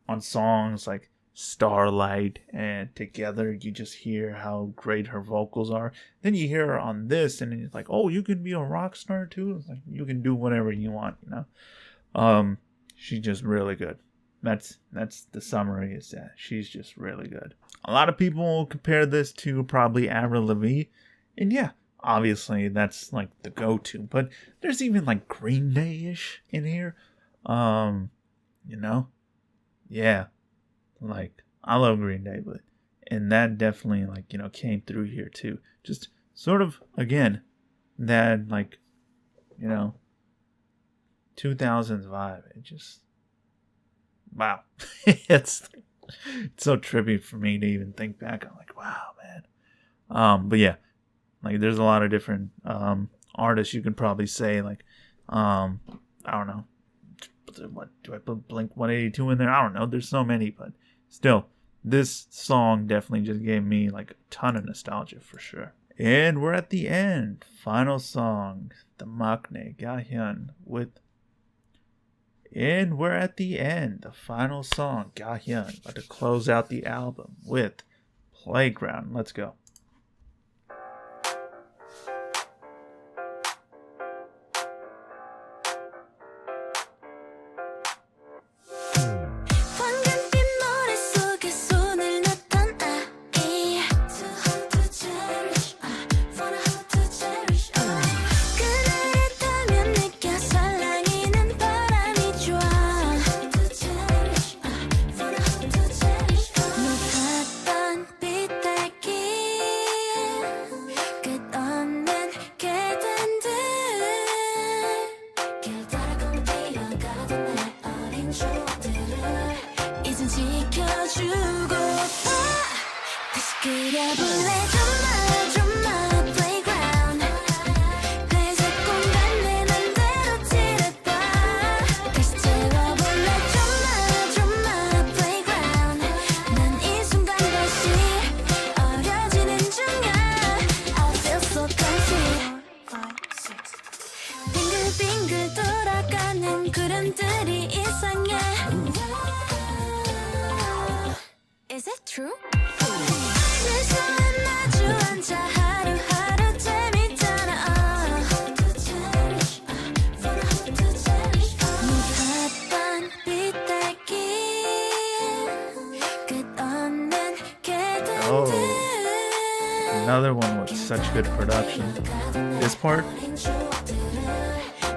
on songs like Starlight and Together. You just hear how great her vocals are. Then you hear her on this and it's like, oh, you can be a rock star too. It's like, you can do whatever you want, you know. She's just really good. That's the summary, is that she's just really good. A lot of people compare this to probably Avril Lavigne, and yeah, obviously that's like the go-to, but there's even like Green Day-ish in here. You know, yeah, like I love Green Day, but and that definitely like, you know, came through here too. Just sort of again that like, you know, 2000s vibe. It just, wow. it's so trippy for me to even think back. I'm like, wow, man. But yeah, like there's a lot of different artists you can probably say, like I don't know, what do I put Blink 182 in there? I don't know, there's so many, but still this song definitely just gave me like a ton of nostalgia for sure. And we're at the end. Final song, the Maknae Gahyun with. And we're at the end. The final song, Gahyun, about to close out the album with Playground. Let's go. 황금빛 모래 속에 손을 넣던 아이 그날을 타면 느껴 설랑이는 바람이 좋아 높았던 비탈길 끝없는 계단들 길 따라 뛰어가던 내 어린 추억들을 이젠 지켜주고파 다시 그려볼래 좀만 playground 회색 공간 내 맘대로 칠해봐 다시 채워볼래 좀만 playground 난 이 순간 다시 어려지는 중이야 I feel so confused 5, 6 빙글빙글 돌아가는 구름들이 이상해 Is it true? 내 손 마주 앉아 하루하루 재밌잖아 높았던 비탈길 끝없는 계단들 Another one with such good production. This part,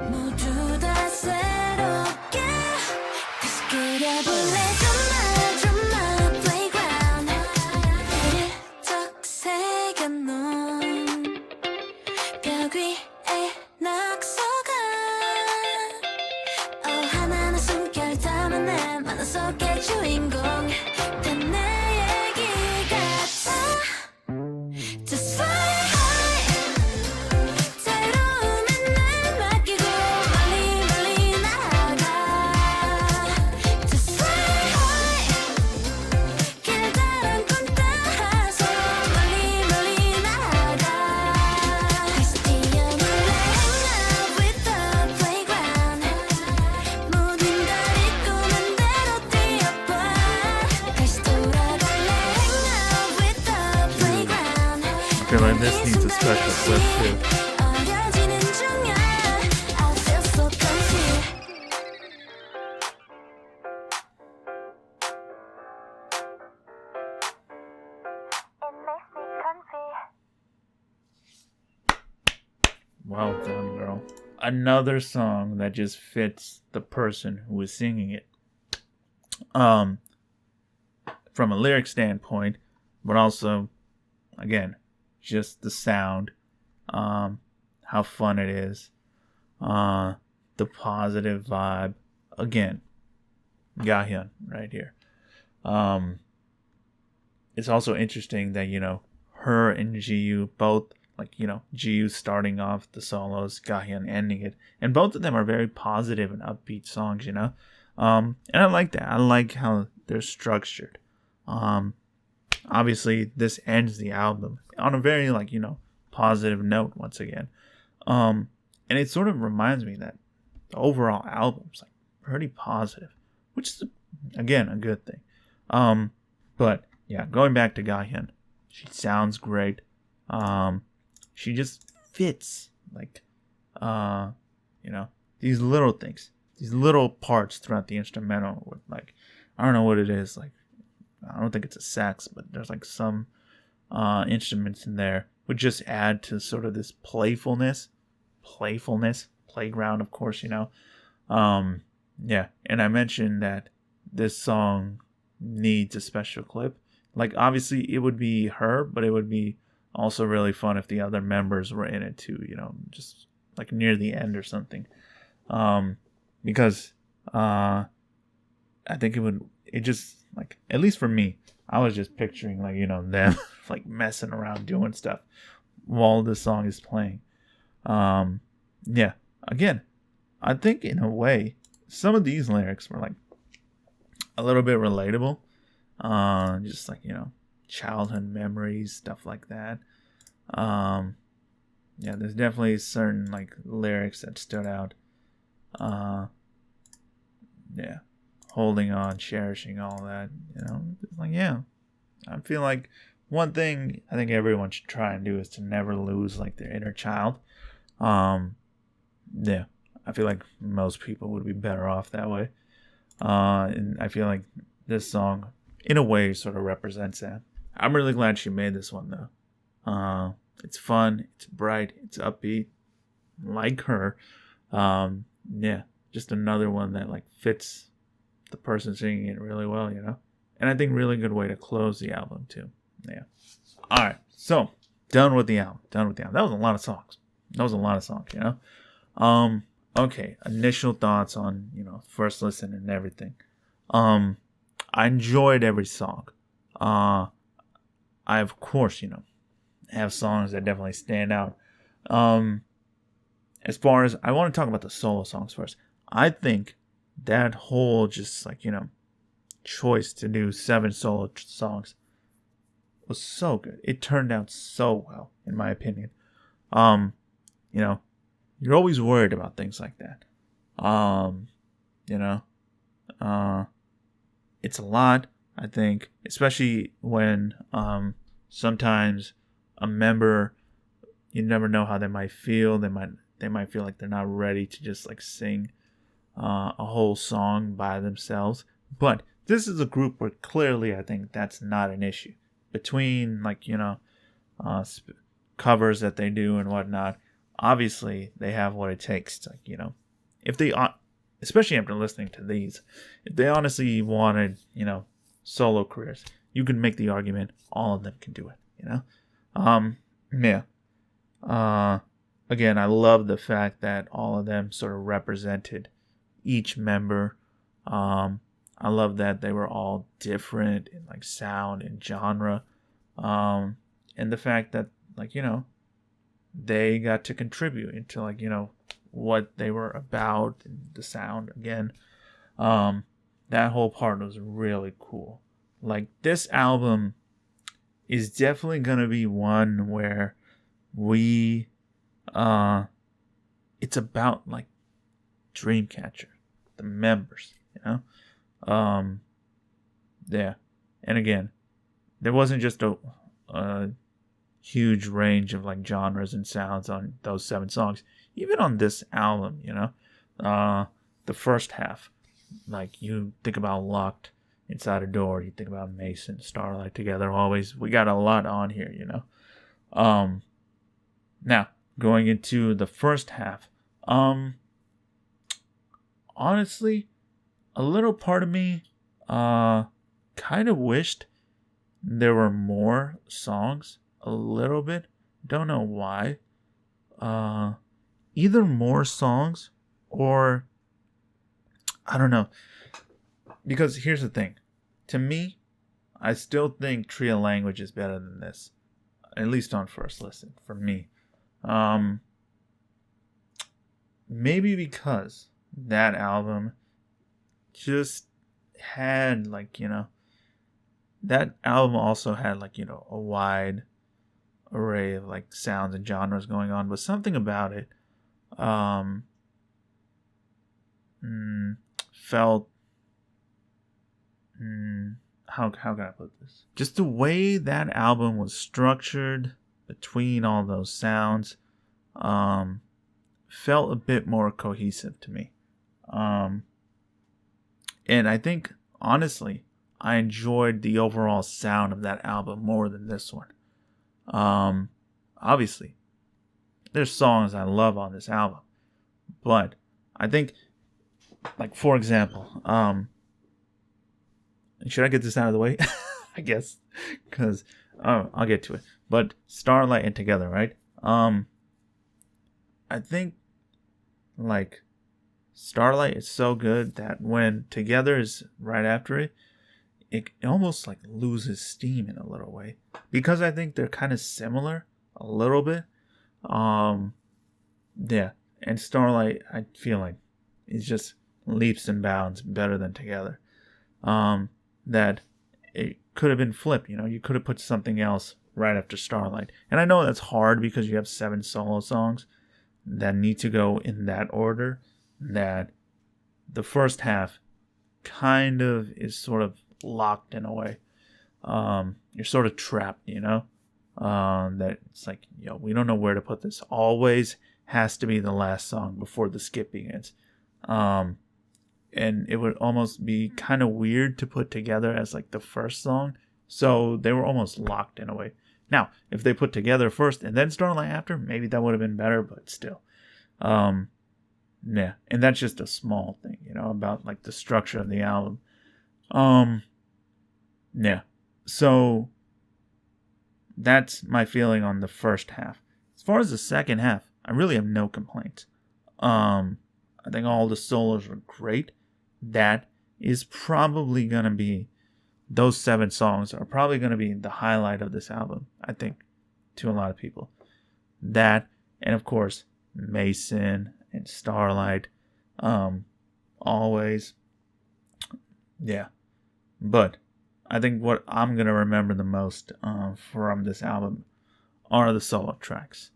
모두 다 새롭게 다시 그려볼래 좀만 playground 적 새겨놓은 벽 위에 낙서가 하나하나 숨결 담은 내 만화 속의 주인공 다 내 얘기 같아 Just fly high 새로운 날 맡기고 멀리 나가 Just fly high 길다란 꿈 따라서 멀리 나가 다시 뛰어놀래 hang out with the playground 모든 걸 잊고 맘대로 뛰어봐 다시 돌아갈래 hang out with the playground I feel like this needs a special clip too. 어려지는 중이야 I feel so confused It makes me comfy Well done, girl. Another song that just fits the person who is singing it. from a lyric standpoint, but also, again, just the sound, how fun it is, the positive vibe. Again, Gahyun right here. It's also interesting that, her and GU both, like, GU starting off the solos, Gahyun ending it. And both of them are very positive and upbeat songs, And I like that. I like how they're structured. Obviously, this ends the album on a very, positive note once again. And it sort of reminds me that the overall album's, pretty positive, which is, again, a good thing. But, yeah, going back to Gahyun, she sounds great. She just fits, these little things, these little parts throughout the instrumental with, I don't know what it is, I don't think it's a sax, but there's, some instruments in there would just add to sort of this playground, of course, Yeah, and I mentioned that this song needs a special clip. Obviously, it would be her, but it would be also really fun if the other members were in it too, just near the end or something. Because I think it just, at least for me, I was just picturing, them, messing around doing stuff while the song is playing. Yeah, again, I think in a way, some of these lyrics were, a little bit relatable. Just childhood memories, stuff like that. Yeah, there's definitely certain lyrics that stood out. Yeah, holding on, cherishing, all that. Yeah, I feel like one thing I think everyone should try and do is to never lose their inner child. Yeah, I feel like most people would be better off that way. And I feel like this song, in a way, sort of represents that. I'm really glad she made this one, though. It's fun, it's bright, it's upbeat, like her. Yeah, just another one that fits the person singing it really well, And I think really good way to close the album too. Yeah. All right, so done with the album. That was a lot of songs. Okay, initial thoughts on first listen and everything. I enjoyed every song. I of course have songs that definitely stand out. As far as I want to talk about the solo songs first, I think that whole just choice to do 7 solo songs was so good. It turned out so well, in my opinion. You're always worried about things like that. It's a lot, I think, especially when sometimes a member, you never know how they might feel. They might feel like they're not ready to just sing a whole song by themselves. But this is a group where clearly I think that's not an issue. Between covers that they do and whatnot, obviously they have what it takes to, if they, especially after listening to these, if they honestly wanted, solo careers, you can make the argument all of them can do it, Yeah. Again, I love the fact that all of them sort of represented each member. I love that they were all different in sound and genre. And the fact that they got to contribute into what they were about and the sound again. That whole part was really cool. This album is definitely gonna be one where we it's about Dreamcatcher, the members, yeah. And again, there wasn't just a huge range of genres and sounds on those 7 songs. Even on this album, the first half, you think about Locked Inside a Door, you think about Mason, Starlight, Together Always. We got a lot on here, Now, going into the first half, honestly, a little part of me kind kind of wished there were more songs, a little bit. Don't know why. Either more songs or I don't know. Because here's the thing. To me, I still think Tree of Language is better than this. At least on first listen, for me. Maybe because that album just had, like, you know, that album also had, like, you know, a wide array of, like, sounds and genres going on, but something about it felt how can I put this? Just the way that album was structured between all those sounds felt a bit more cohesive to me. And I think, honestly, I enjoyed the overall sound of that album more than this one. Obviously, there's songs I love on this album, but I think, like, for example, should I get this out of the way? I guess, because I'll get to it. But Starlight and Together, right? I think, like, Starlight is so good that when Together is right after it, it almost, like, loses steam in a little way, because I think they're kind of similar a little bit. Yeah, and Starlight, I feel like, is just leaps and bounds better than Together. That it could have been flipped, you know, you could have put something else right after Starlight. And I know that's hard because you have 7 solo songs that need to go in that order, that the first half kind of is sort of locked in a way. You're sort of trapped, you know, that it's like, yo, we don't know where to put this. Always has to be the last song before the skit begins. And it would almost be kind of weird to put Together as, like, the first song. So they were almost locked in a way. Now, if they put Together first and then Starlight after, maybe that would have been better, but still. Yeah, and that's just a small thing, you know, about, like, the structure of the album. Yeah. So that's my feeling on the first half. As far as the second half, I really have no complaints. I think all the solos were great. That is probably going to be, those 7 songs are probably going to be the highlight of this album, I think, to a lot of people. That, and of course, Mason and Starlight, Always. Yeah. But I think what I'm going to remember the most from this album are the solo tracks.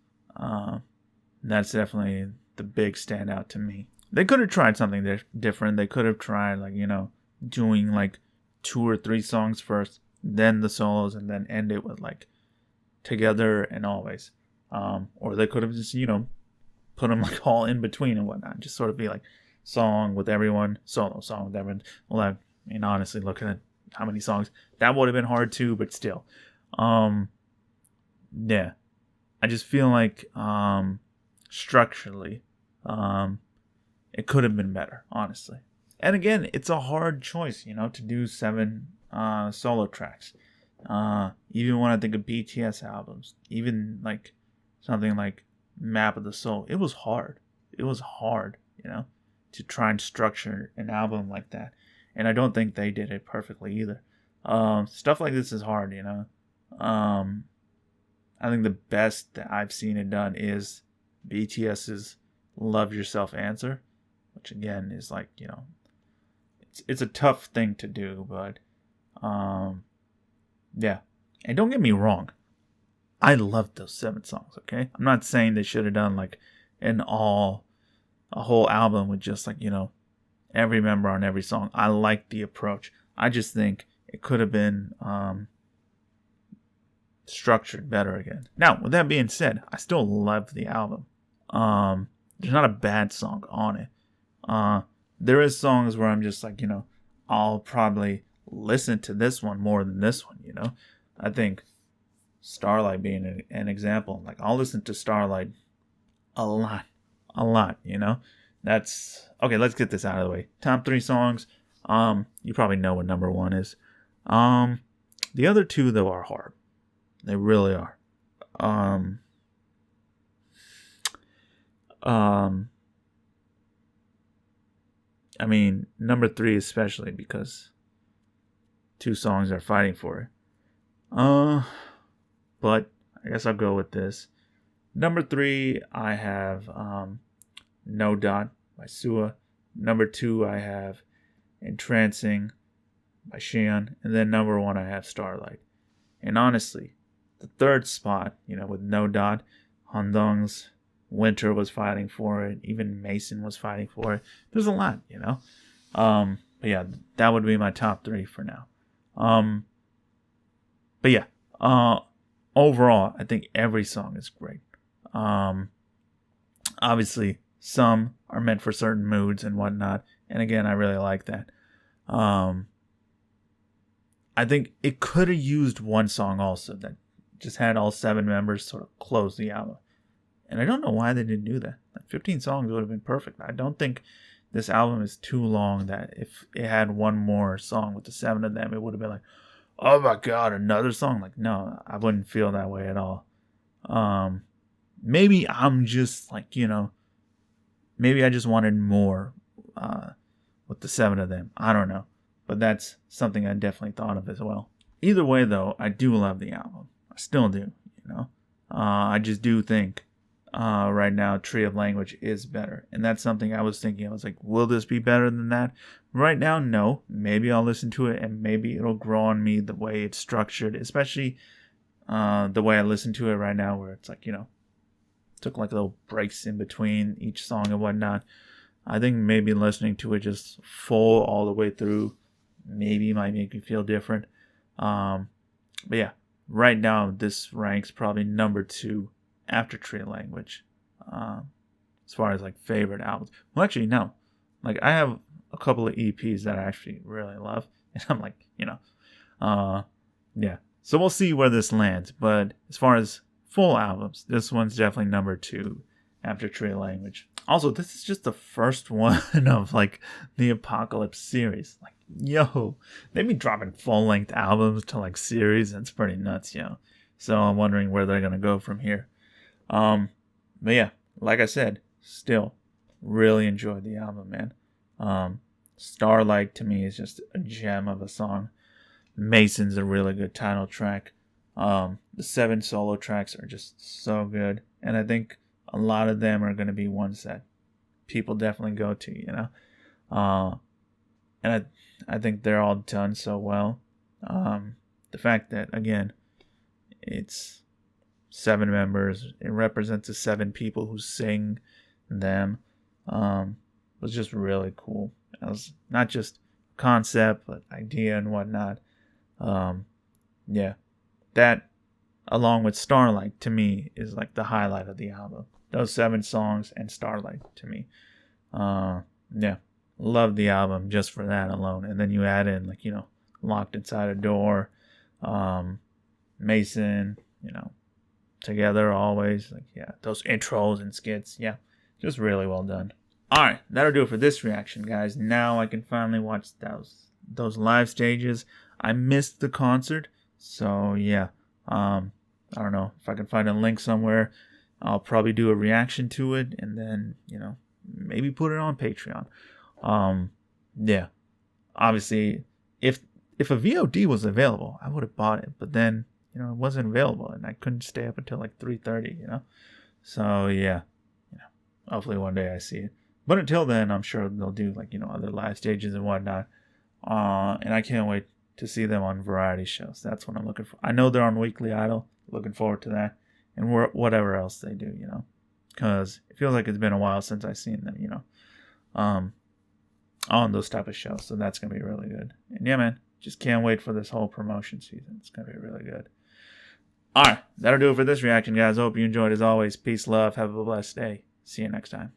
That's definitely the big standout to me. They could have tried something different. They could have tried, like, you know, doing, like, 2 or 3 songs first, then the solos, and then end it with, like, Together and Always. Or they could have just, you know, put them, like, all in between and whatnot. Just sort of be like song with everyone, solo song with everyone. Well, I mean, honestly, looking at how many songs, that would have been hard too, but still. Yeah. I just feel like structurally, it could have been better, honestly. And again, it's a hard choice, you know, to do 7 solo tracks. Even when I think of BTS albums, even like something like Map of the Soul, it was hard. It was hard, you know, to try and structure an album like that. And I don't think they did it perfectly either. Stuff like this is hard, you know. I think the best that I've seen it done is BTS's Love Yourself Answer, which again is like, you know, it's a tough thing to do, but yeah. And don't get me wrong, I loved those 7 songs, okay? I'm not saying they should have done like a whole album with just like, you know, every member on every song. I like the approach. I just think it could have been structured better again. Now, with that being said, I still love the album. There's not a bad song on it. There is songs where I'm just like, you know, I'll probably listen to this one more than this one, you know. I think Starlight being an example. Like, I'll listen to Starlight a lot, you know. That's okay. Let's get this out of the way. Top 3 songs. You probably know what number 1 is. The other two though are hard. They really are. I mean, number 3 especially because 2 songs are fighting for it. But I guess I'll go with this. Number 3, I have No Dot by Sua. Number 2, I have Entrancing by Xian. And then number 1, I have Starlight. And honestly, the third spot, with No Dot, Handong's Winter was fighting for it. Even Mason was fighting for it. There's a lot, But yeah, that would be my top 3 for now. But yeah, overall, I think every song is great. Obviously, some are meant for certain moods and whatnot. And again, I really like that. I think it could have used one song also that just had all 7 members sort of close the album. And I don't know why they didn't do that. Like 15 songs would have been perfect. I don't think this album is too long that if it had one more song with the 7 of them, it would have been like, oh my God, another song. Like, no, I wouldn't feel that way at all. Maybe I'm just like, maybe I just wanted more with the 7 of them. I don't know. But that's something I definitely thought of as well. Either way, though, I do love the album. I still do, I just do think right now Tree of Language is better. And that's something I was thinking. I was like, will this be better than that? Right now, no. Maybe I'll listen to it and maybe it'll grow on me the way it's structured. Especially the way I listen to it right now where it's like, took like little breaks in between each song and whatnot. I think maybe listening to it just full all the way through maybe might make me feel different. But yeah, right now this ranks probably number 2 after Tree Language as far as like favorite albums. Well, actually, no. Like I have a couple of EPs that I actually really love. And I'm like, yeah. So we'll see where this lands. But as far as full albums, this one's definitely number 2 after Tree Language. Also, this is just the first one of like the Apocalypse series. Like, yo, they be dropping full-length albums to like series. It's pretty nuts, So I'm wondering where they're gonna go from here. But yeah, like I said, still really enjoyed the album, man. Starlight to me is just a gem of a song. Mason's a really good title track. The 7 solo tracks are just so good, and I think a lot of them are going to be ones that people definitely go to, and I think they're all done so well. The fact that, again, it's 7 members, it represents the 7 people who sing them, was just really cool. It was not just concept, but idea and whatnot. Yeah, that along with Starlight to me is like the highlight of the album. Those 7 songs and Starlight to me. Yeah, love the album just for that alone. And then you add in like, Locked Inside a Door, Mason, Together Always. Like, yeah, those intros and skits. Yeah, just really well done. Alright, that'll do it for this reaction, guys. Now I can finally watch those live stages. I missed the concert, so yeah. I don't know if I can find a link somewhere. I'll probably do a reaction to it and then, maybe put it on Patreon. Yeah. Obviously, if a VOD was available, I would have bought it. But then, it wasn't available and I couldn't stay up until like 3:30, So yeah, hopefully one day I see it. But until then, I'm sure they'll do like, other live stages and whatnot. And I can't wait to see them on variety shows. That's what I'm looking for. I know they're on Weekly Idol. Looking forward to that. And whatever else they do, because it feels like it's been a while since I've seen them, on those type of shows. So that's going to be really good. And yeah, man, just can't wait for this whole promotion season. It's going to be really good. All right, that'll do it for this reaction, guys. Hope you enjoyed. As always, peace, love, have a blessed day. See you next time.